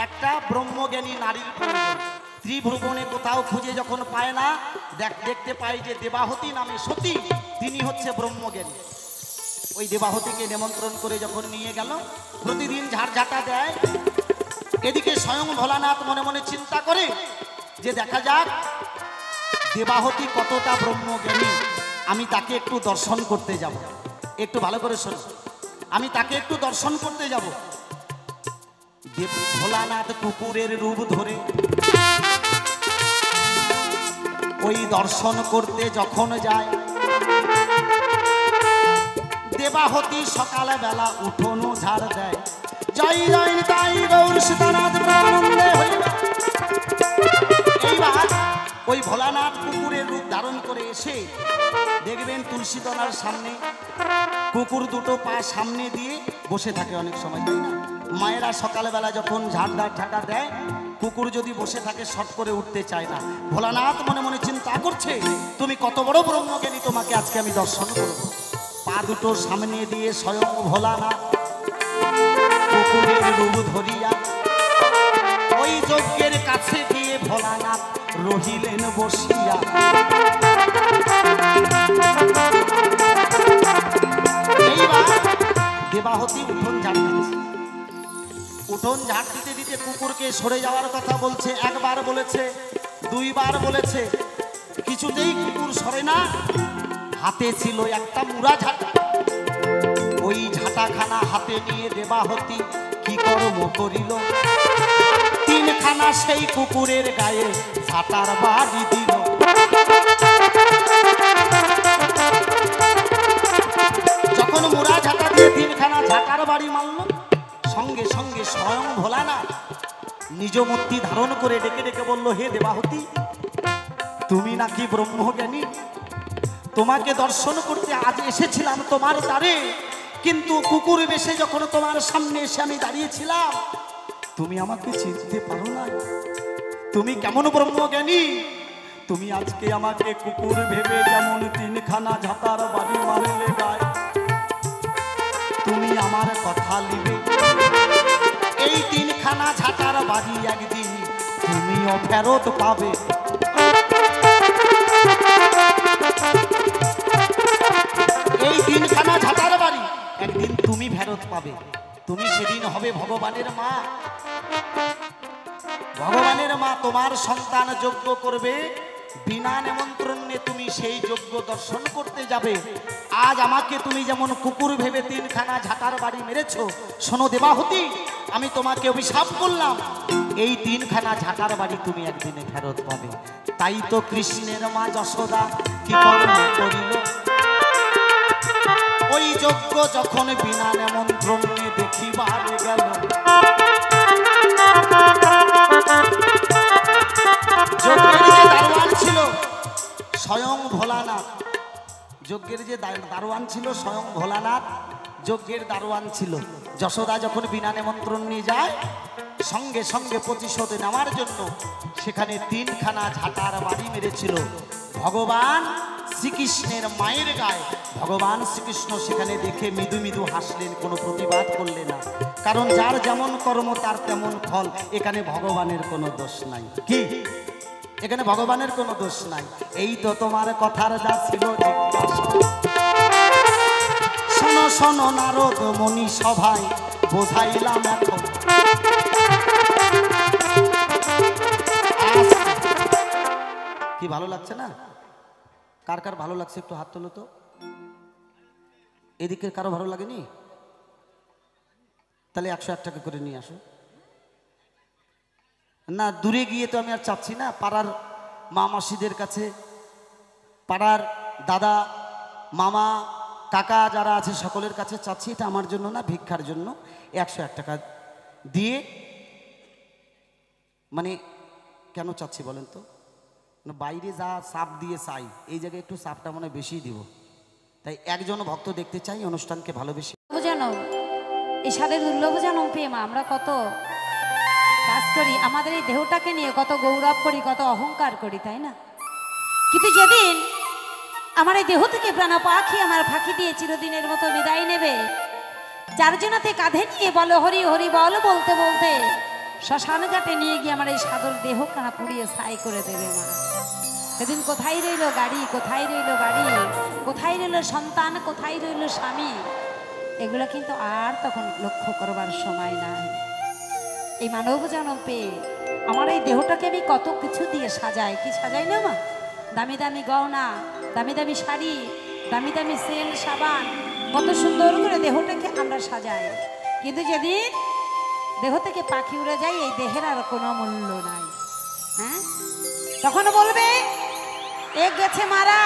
[SPEAKER 1] একটা ব্রহ্মজ্ঞানী নারীর প্রয়োজন। ত্রিভুবনে কোথাও খুঁজে যখন পায় না, দেখতে পায় যে দেবাহতী নামে সতী, তিনি হচ্ছে ব্রহ্মজ্ঞানী। ওই দেবাহতীকে নিমন্ত্রণ করে যখন নিয়ে গেল, প্রতিদিন ঝাড়ঝাঁটা দেয়। এদিকে স্বয়ং ভোলানাথ মনে মনে চিন্তা করে যে দেখা যাক দেবাহতী কতটা ব্রহ্মজ্ঞানী, আমি তাকে একটু দর্শন করতে যাব। একটু ভালো করে শোনো, আমি তাকে একটু দর্শন করতে যাব। ভোলানাথ কুকুরের রূপ ধরে ওই দর্শন করতে যখন যায়, দেবাহতী সকালবেলা উঠোনো ঝাড় দেয়। জয় জয় তাই গৌর সীতানাথ প্রানন্দে হইবে। এইবার ওই ভোলানাথ কুকুরের রূপ ধারণ করে এসে দেখবেন তুলসী তলার সামনে কুকুর দুটো পা সামনে দিয়ে বসে থাকে অনেক সময়, তাই না? মায়েরা সকালবেলা যখন ঝাঁটা দেয়, কুকুর যদি বসে থাকে শট করে উঠতে চায় না। ভোলানাথ মনে মনে চিন্তা করছে, তুমি কত বড় ব্রহ্মজ্ঞানী, তোমাকে আজকে আমি দর্শন করব। পা দুটো সামনে দিয়ে স্বয়ং ভোলানাথ কুকুরের রূপ ধরিয়া ওই যজ্ঞের কাছে গিয়ে ভোলানাথ রহিলেন বসিয়া। এইবার দেবাহতী উঠোন ঝাড় দিচ্ছে। উঠোন ঝাড় দিতে দিতে কুকুরকে সরে যাওয়ার কথা বলছে। একবার বলেছে, দুইবার বলেছে, কিছুতেই কুকুর সরে না। হাতে ছিল একটা মুড়া ঝাঁটা। ওই ঝাঁটাখানা হাতে নিয়ে দেবাহতী কি কর্ম করিল, 3খানা সেই কুকুরের গায়ে ঝাঁটার বাড়ি দিল। যখন মুড়া ঝাঁটা দিয়ে 3খানা ঝাঁটার বাড়ি মারল, সঙ্গে সঙ্গে স্বয়ং ভোলানাথ নিজ মূর্তি ধারণ করে ডেকে ডেকে বলল, হে দেবাহতী, তুমি নাকি ব্রহ্মজ্ঞানী, তোমাকে দর্শন করতে আজ এসেছিলাম তোমার দ্বারে, কিন্তু কুকুর বেশে যখন তোমার সামনে এসে আমি দাঁড়িয়েছিলাম, তুমি আমাকে চিনতে পারো না। তুমি কেমন ব্রহ্মজ্ঞানী, তুমি আজকে আমাকে কুকুর ভেবে যেমন 3খানা ঝাঁটার বাড়ি মারলে গায়, তুমি আমার কথা লিবে। এই 3খানা ঝাঁটার বাড়ি একদিন তুমিও ফেরত পাবে। এই 3খানা ঝাঁটার বাড়ি একদিন তুমি ফেরত পাবে। তুমি সেদিন হবে ভগবানের মা। ভগবানের মা তোমার সন্তান যজ্ঞ করবে, বিনা নিমন্ত্রণে তুমি সেই যজ্ঞ দর্শন করতে যাবে। আজ আমাকে তুমি যেমন কুকুর ভেবে 3খানা ঝাঁটার বাড়ি মেরেছ, শোনো দেবাহতী, আমি তোমাকে অভিশাপ করলাম, এই 3খানা ঝাঁটার বাড়ি তুমি একদিনে ফেরত পাবে। তাই তো কৃষ্ণের মা যশোদা কি কর্ম করিল, ওই যজ্ঞ যখন বিনা নিমন্ত্রণে দেখিবার গেল, যজ্ঞের যে দারোয়ান ছিল স্বয়ং ভোলানাথ, যজ্ঞের যে দারোয়ান ছিল স্বয়ং ভোলানাথ যজ্ঞের দারোয়ান ছিল। যশোদা যখন বিনা নিমন্ত্রণ নিয়ে যায়, সঙ্গে সঙ্গে প্রতিশোধ নেওয়ার জন্য সেখানে 3খানা ঝাঁটার বাড়ি মেরেছিল। ভগবান শ্রীকৃষ্ণের মায়ের গায়ে ভগবান শ্রীকৃষ্ণ সেখানে দেখে মৃদু মৃদু হাসলেন, কোনো প্রতিবাদ করলেন না। কারণ যার যেমন কর্ম তার তেমন ফল, এখানে ভগবানের কোনো দোষ নাই। কি এখানে ভগবানের কোনো দোষ নাই। এই তো তোমার কথার যা ছিল জিজ্ঞাসা। শোনো শোনো নারদ মনি সভায় বোঝাইলাম এখন। কি ভালো লাগছে না? কার কার ভালো লাগছে একটু হাত তোলো তো। এদিকে কারো ভালো লাগেনি? তাহলে 101 টাকা করে নিয়ে আসো। না দূরে গিয়ে তো আমি আর চাচ্ছি না, পাড়ার মা মাসিদের কাছে, পাড়ার দাদা মামা কাকা যারা আছে সকলের কাছে চাচ্ছি, এটা আমার জন্য না, ভিক্ষার জন্য 101 টাকা দিয়ে। মানে কেন চাচ্ছি বলেন তো? বাইরে যা সাপ দিয়ে চাই, এই জায়গায় একটু সাপটা মনে বেশি দিব, তাই একজন ভক্ত দেখতে চাই অনুষ্ঠানকে ভালোবেসে।
[SPEAKER 2] জানো এই সাথে দুর্লভ জানো প্রেম, আমরা কত কাজ করি, আমাদের এই দেহটাকে নিয়ে কত গৌরব করি, কত অহংকার করি, তাই না? কিন্তু যেদিন আমার এই দেহ থেকে প্রাণ পাখি আমার ফাঁকি দিয়ে চিরদিনের মতো বিদায় নেবে, যার জন্যতে কাঁধে নিয়ে বলো হরি হরি বল বলতে বলতে শ্মশান ঘাটে নিয়ে গিয়ে আমার এই সাদর দেহ কানা পুড়িয়ে ছাই করে দেবে মা। সেদিন কোথায় রইল গাড়ি, কোথায় রইল বাড়ি, কোথায় রইল সন্তান, কোথায় রইল স্বামী, এগুলো কিন্তু আর তখন লক্ষ্য করবার সময় নাই। এই মানব জন্ম পেয়ে আমার এই দেহটাকে আমি কত কিছু দিয়ে সাজাই, কি সাজাই না মা? দামি দামি গয়না, দামি দামি শাড়ি, দামি দামি সেল সাবান, কত সুন্দর করে দেহটাকে আমরা সাজাই। কিন্তু যেদিন দেহ থেকে পাখি উড়ে যায়, এই দেহের আর কোনো মূল্য নাই। হ্যাঁ, তখন বলবে এ গেছে মারা,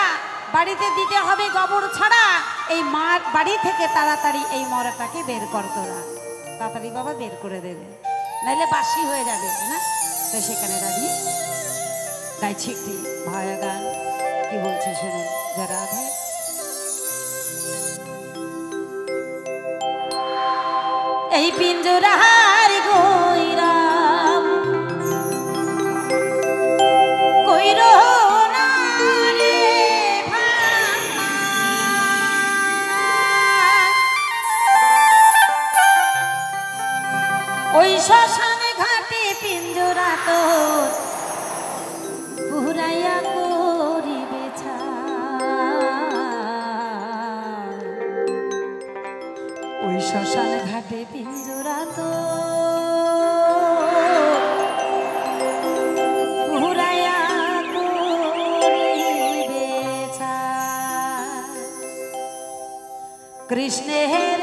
[SPEAKER 2] বাড়িতে দিতে হবে গোবর ছাড়া, এই মার বাড়ি থেকে তাড়াতাড়ি এই মরাটাকে বের কর তোরা, তাড়াতাড়ি বাবা বের করে দেবে, নাইলে বাসি হয়ে যাবে না। তো সেখানে দাঁড়িয়ে গাইছি একটি ভায়া গান, কি বলছে শুনুন। যারা এই পিঞ্জরার গইরাম কইর না রে ওই শ্মশান ঘাটে পিঞ্জরা তো পুরাইয়া করিবে ওই শ্মশান ঘাটে পিঞ্জরা তো পুরাইয়া করিবে কৃষ্ণের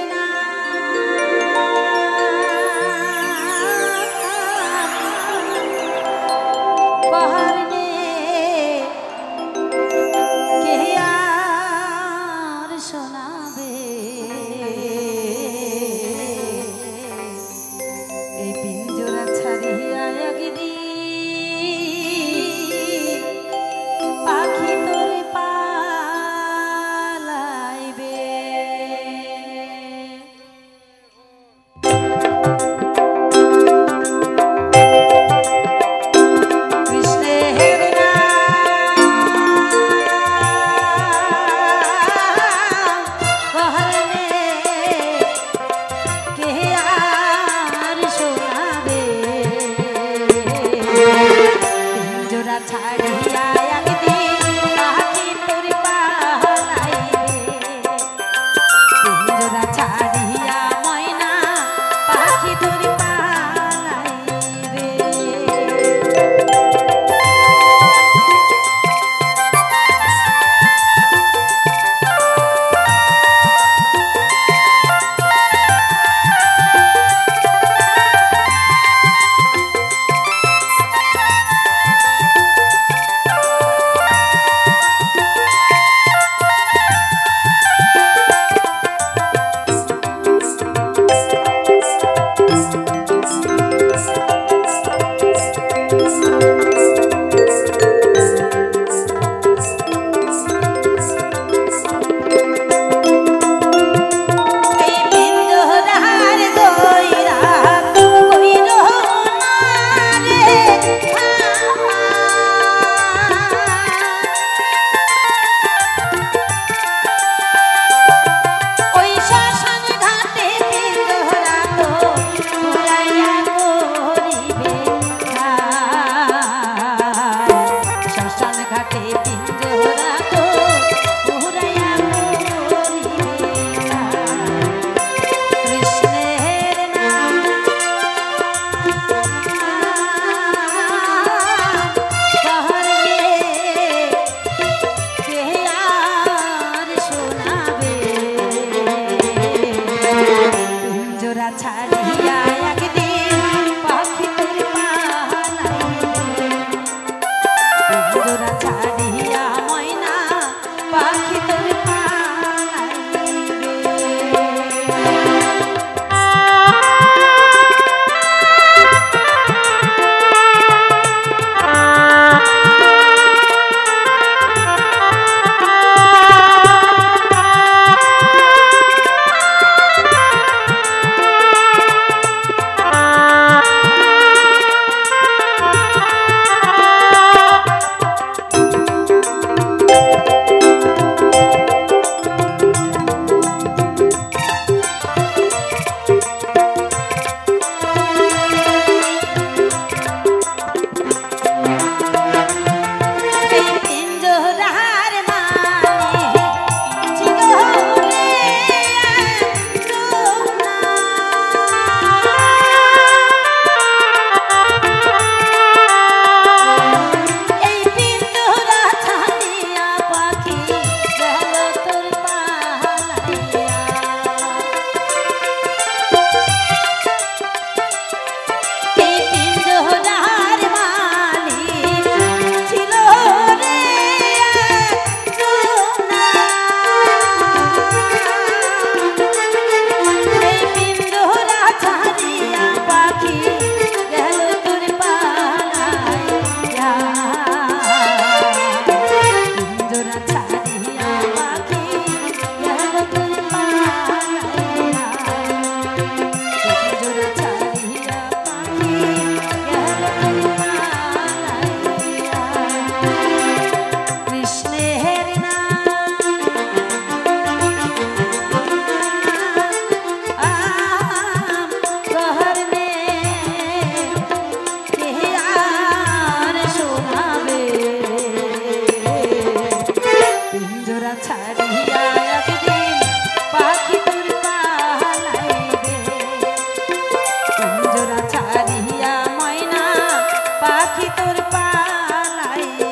[SPEAKER 2] পাখি তোর পালাইবে।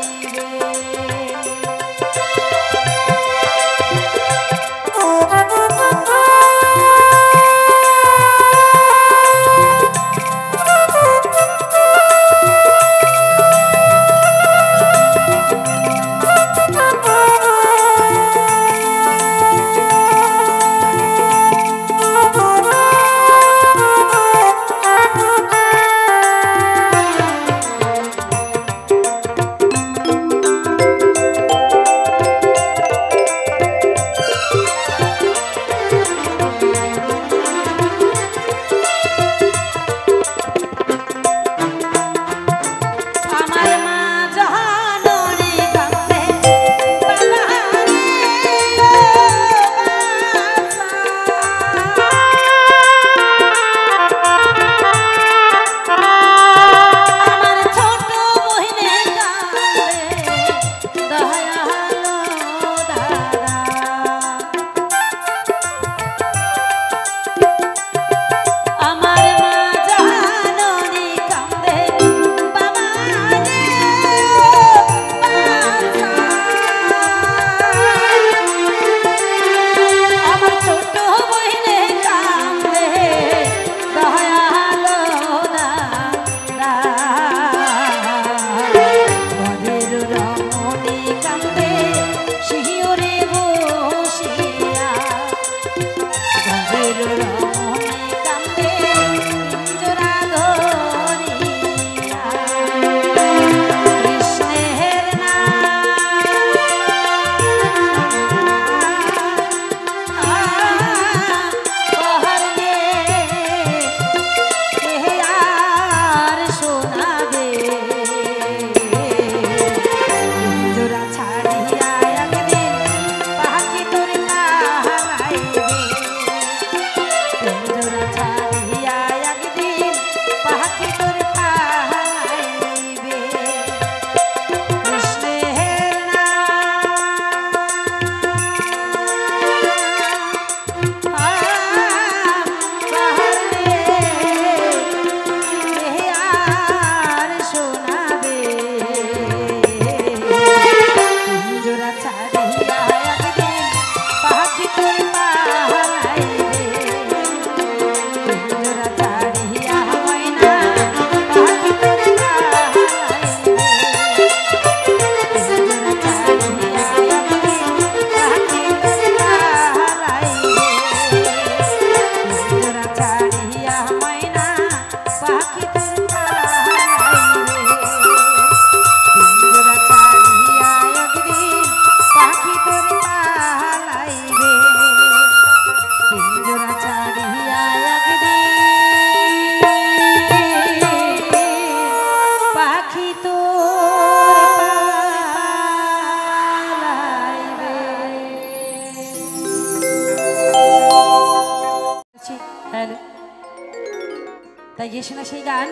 [SPEAKER 2] তাই গেছে না সেই গান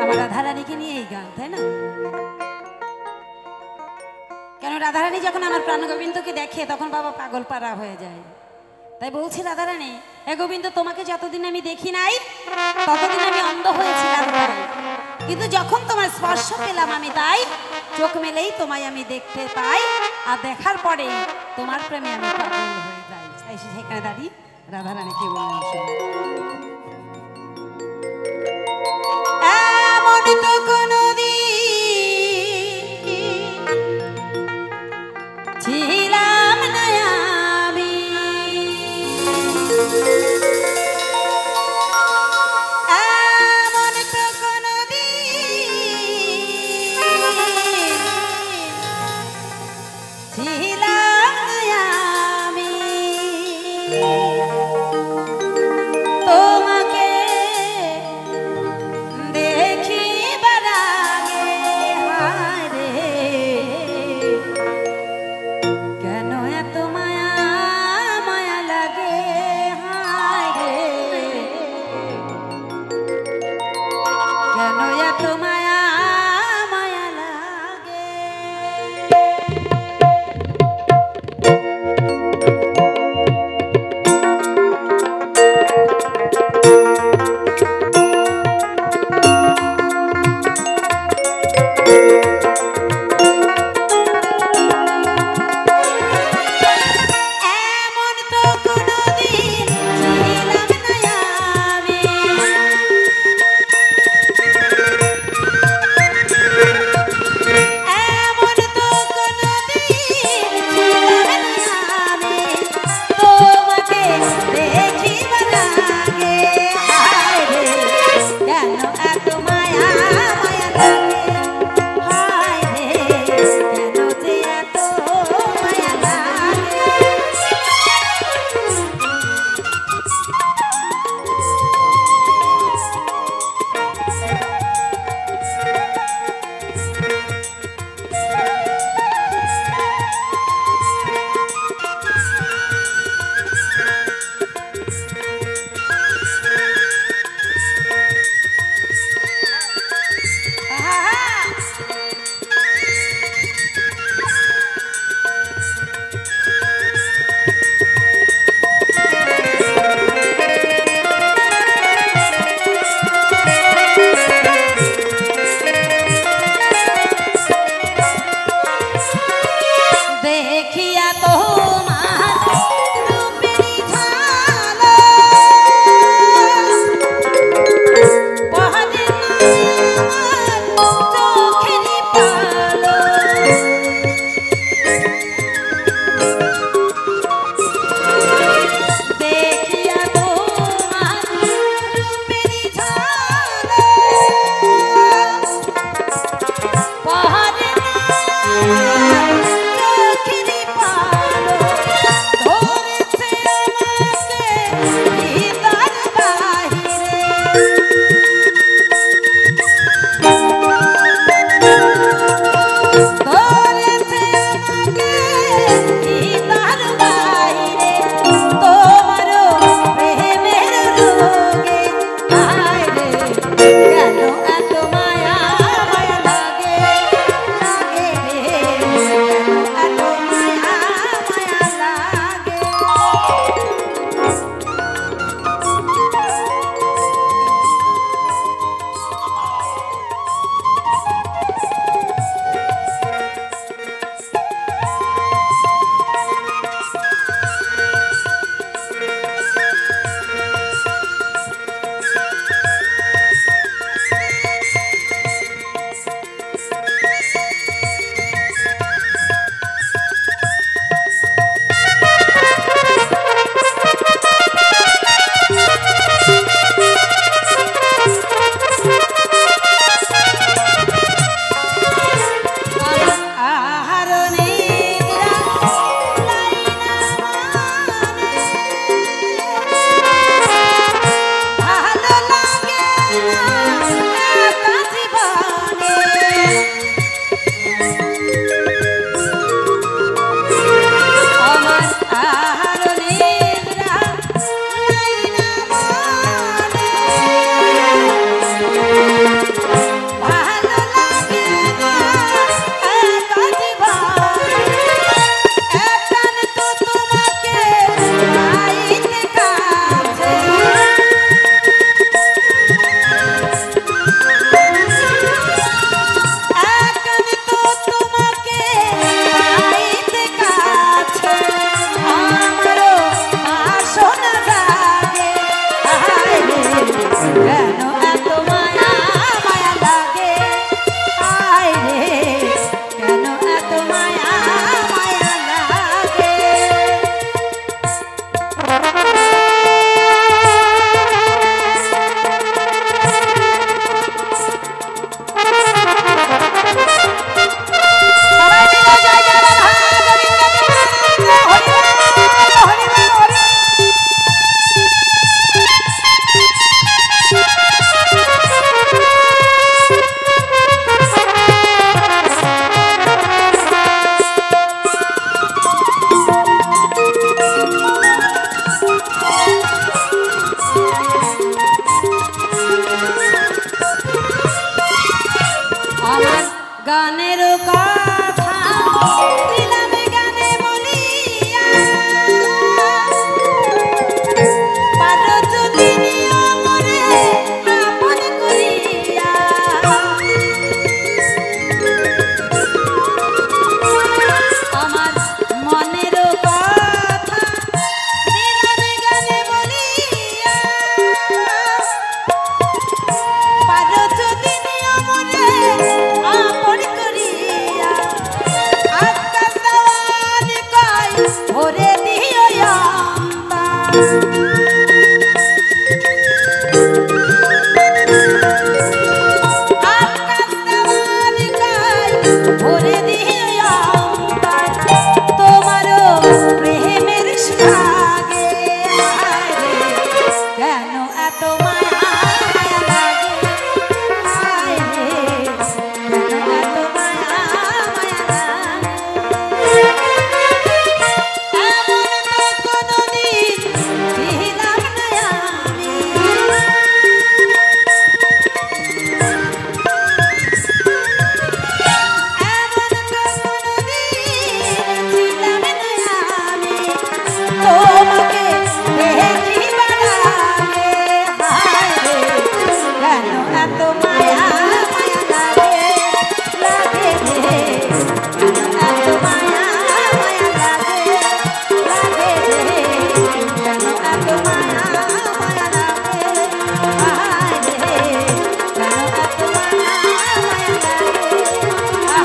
[SPEAKER 2] আমার রাধারানীকে নিয়ে এই গান, তাই না? কেন রাধারানী যখন আমার প্রাণ গোবিন্দকে দেখে তখন বাবা পাগল পাড়া হয়ে যায়। তাই বলছি রাধারানী, এ গোবিন্দ তোমাকে যতদিন আমি দেখি নাই ততদিন আমি অন্ধ হয়েছিলাম, কিন্তু যখন তোমার স্পর্শ পেলাম আমি তাই চোখ মেলেই তোমায় আমি দেখতে পাই, আর দেখার পরে তোমার প্রেমে আমি পাগল হয়ে যাই। তাই সেখানে দাঁড়িয়ে রাধারানী কি বললেন শুনুন। এমন তো কোনদিন ছিলাম না আমি, এমন তো কোনদিন ছিলাম না আমি, তোমাকে দেখিবার আমার গানের কথা দিলাম গানে বলিয়া পারো যদি নিয়মরে আপন করিয়া আমার মনের কথা দিলাম গানে বলিয়া পারো যদি নিয়মরে আপন করিয়া আকাশ দেওয়ান কয় ভরে দিও অন্তর আকাশ দেওয়ান কয় ভরে দিও অন্তর তোমারও প্রেমের সুরাগে হায়রে কেন এত মায়া মায়া লাগে হায়রে কেন এত মায়া মায়া লাগে এমন তো কোনোদিন ছিলাম না আমি এমন তো কোনোদিন ছিলাম না আমি তোমাকে দেখিবার আগে হায়রে কেন এত মায়া মায়া লাগে লাগে রে কেন এত মায়া মায়া লাগে লাগে রে কেন এত মায়া মায়া লাগে হায়রে কেন এত মায়া মায়া লাগে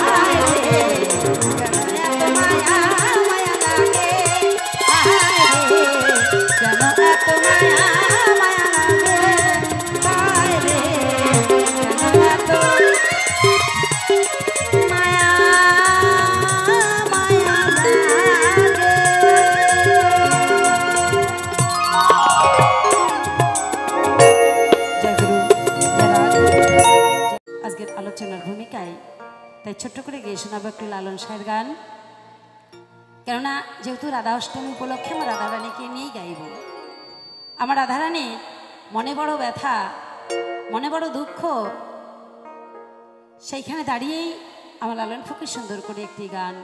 [SPEAKER 2] হায়রে কেন এত মায়া মায়া লাগে হায়রে কেন এত মায়া মায়া লাগে হায়রে কেন এত মায়া মায়া লাগে জয় গুরু জয় রাধ। আজকের আলোচনার ভূমিকায় তাই ছোট্ট করে গিয়ে শোনাবো একটু লালন সাহের গান, কেননা যেহেতু রাধা অষ্টমী উপলক্ষে আমার রাধারানীকে নিয়েই গাইব। আমার রাধারানীর মনে বড় ব্যথা, মনে বড় দুঃখ, সেইখানে দাঁড়িয়েই আমার লালন ফকির সুন্দর করে একটি গান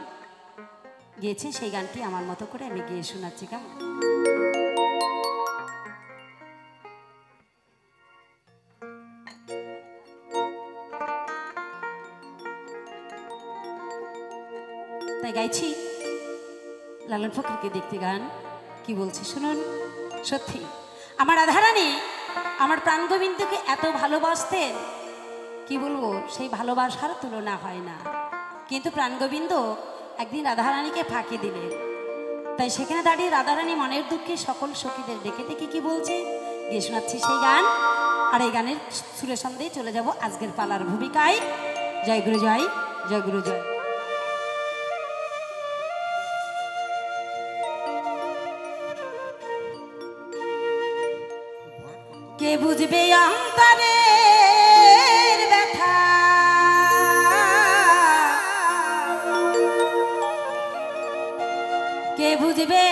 [SPEAKER 2] গেয়েছে। সেই গানটি আমার মতো করে আমি গিয়ে শোনাচ্ছি। গান তাই গাইছি লালন ফকিরকে দেখতে। গান কি বলছে শুনুন। সত্যি আমার রাধারানী আমার প্রাণগোবিন্দকে এত ভালোবাসতেন, কি বলবো, সেই ভালোবাসার তুলনা হয় না। কিন্তু প্রাণগোবিন্দ একদিন রাধারানীকে ফাঁকি দিলেন। তাই সেখানে দাঁড়িয়ে রাধারানী মনের দুঃখে সকল সখীদের ডেকে ডেকে কি বলছে গিয়ে শোনাচ্ছি সেই গান। আর এই গানের সুরের সন্দেহে চলে যাব আজকের পালার ভূমিকায়। জয় গুরু জয়, জয় গুরু জয়। কে বুঝবে অন্তরের ব্যথা, কে বুঝবে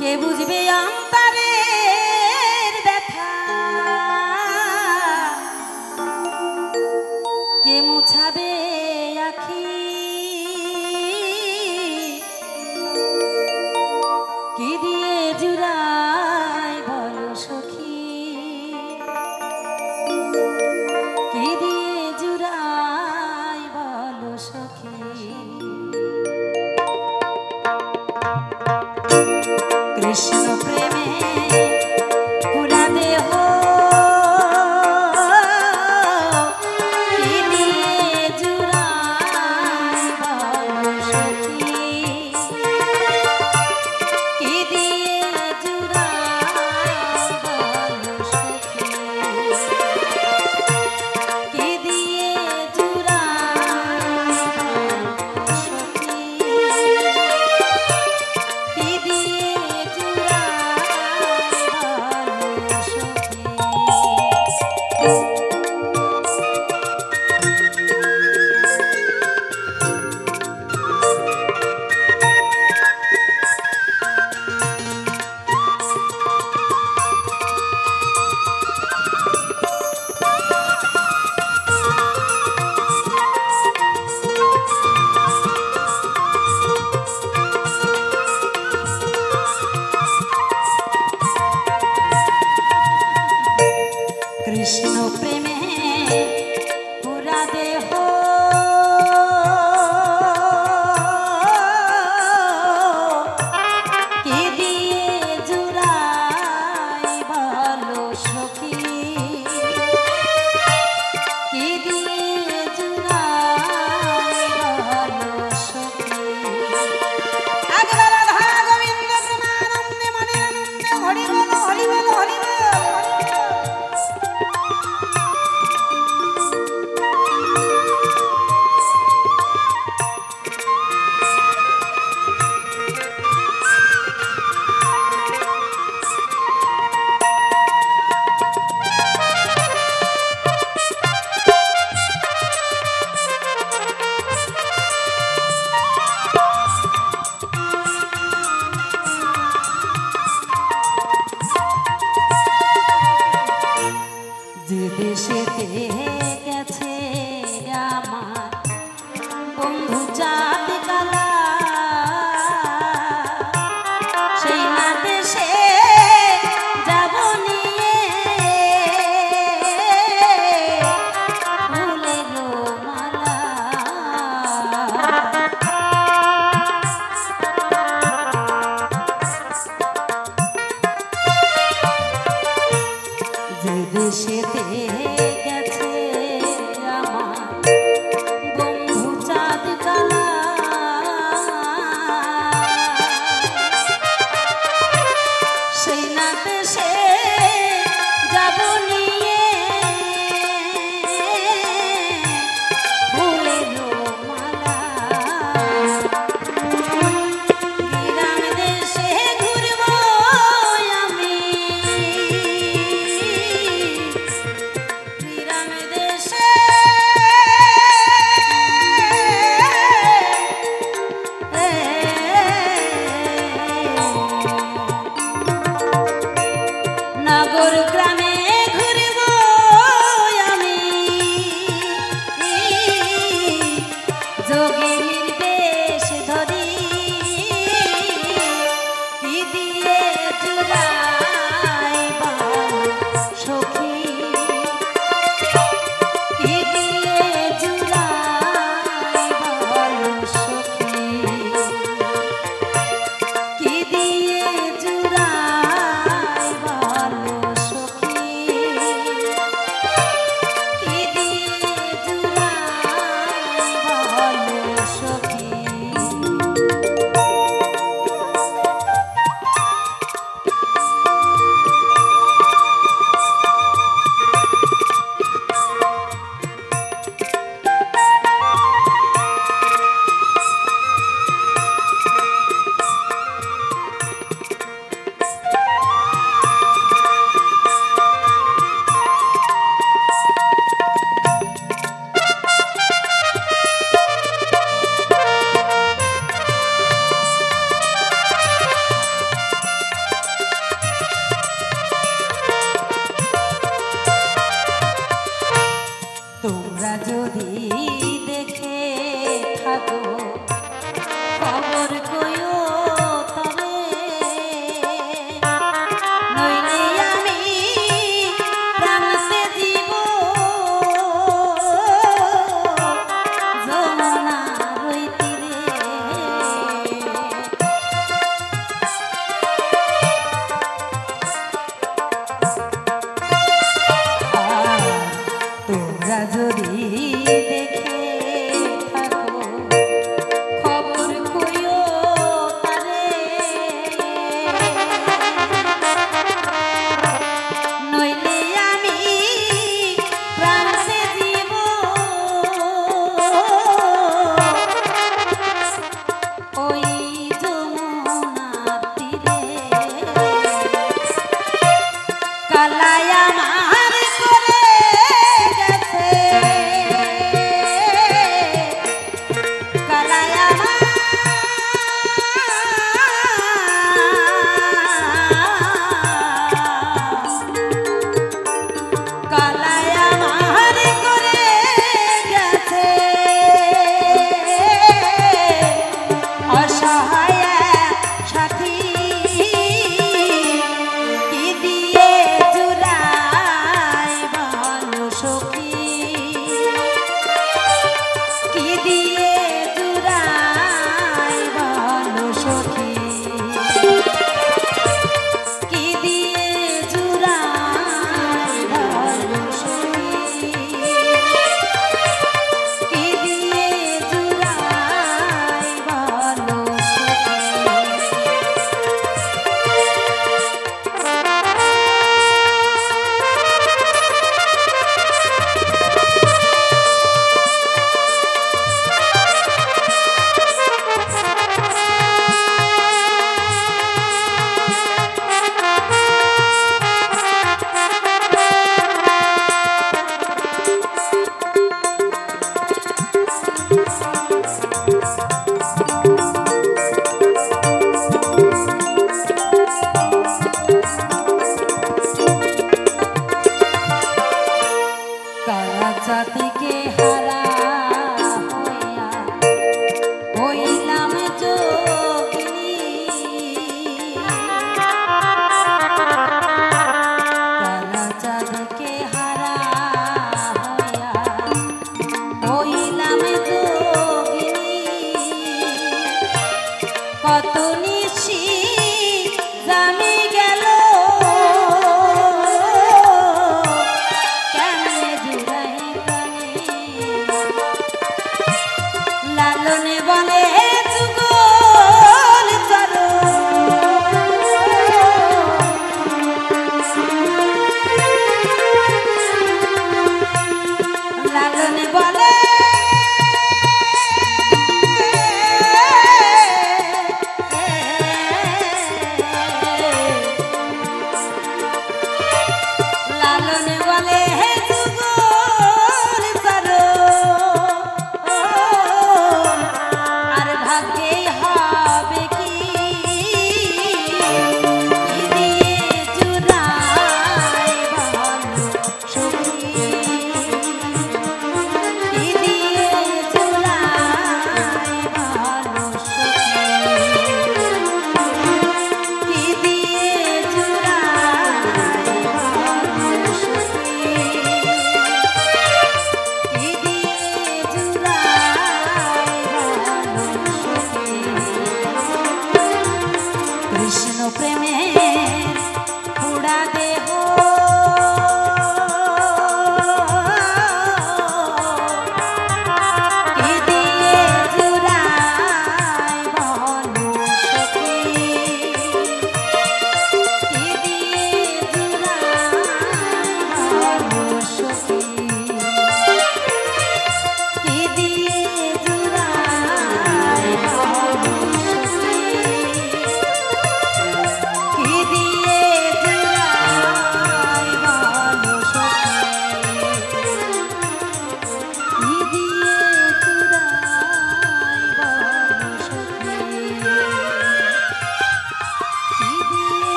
[SPEAKER 2] কে বুঝবে অন্তরের ব্যথা, কে মুছাবে আখি, কি দিয়ে জুড়াই বলো সখী, কি দিয়ে জুড়াই বলো সখী। কৃষ্ণ প্রেমে পুরা দেহ কি দিয়ে জুড়াই বলো সখী, কি দিয়ে জুড়াই সোনা দেশে যাব নিয়ে ফুলের মালা গ্রাম দেশে ঘুরব আমি গ্রাম দেশে নগর গ্রামে ঘুরব আমি যোগীর দেশ ধরি কি দিয়ে জুড়াইব সখী কি দিয়ে জুড়াইব সখী কি দিয়ে জুড়াইব সখী কি দিয়ে জুড়াইব সখী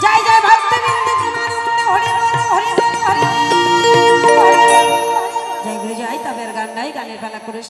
[SPEAKER 2] জয় জয় ভক্তবিন্দু প্রেমানন্দ হরি বল হরি বল হরি বল। জয় গুরু জয় তবের গান নাই গানের বেলা করে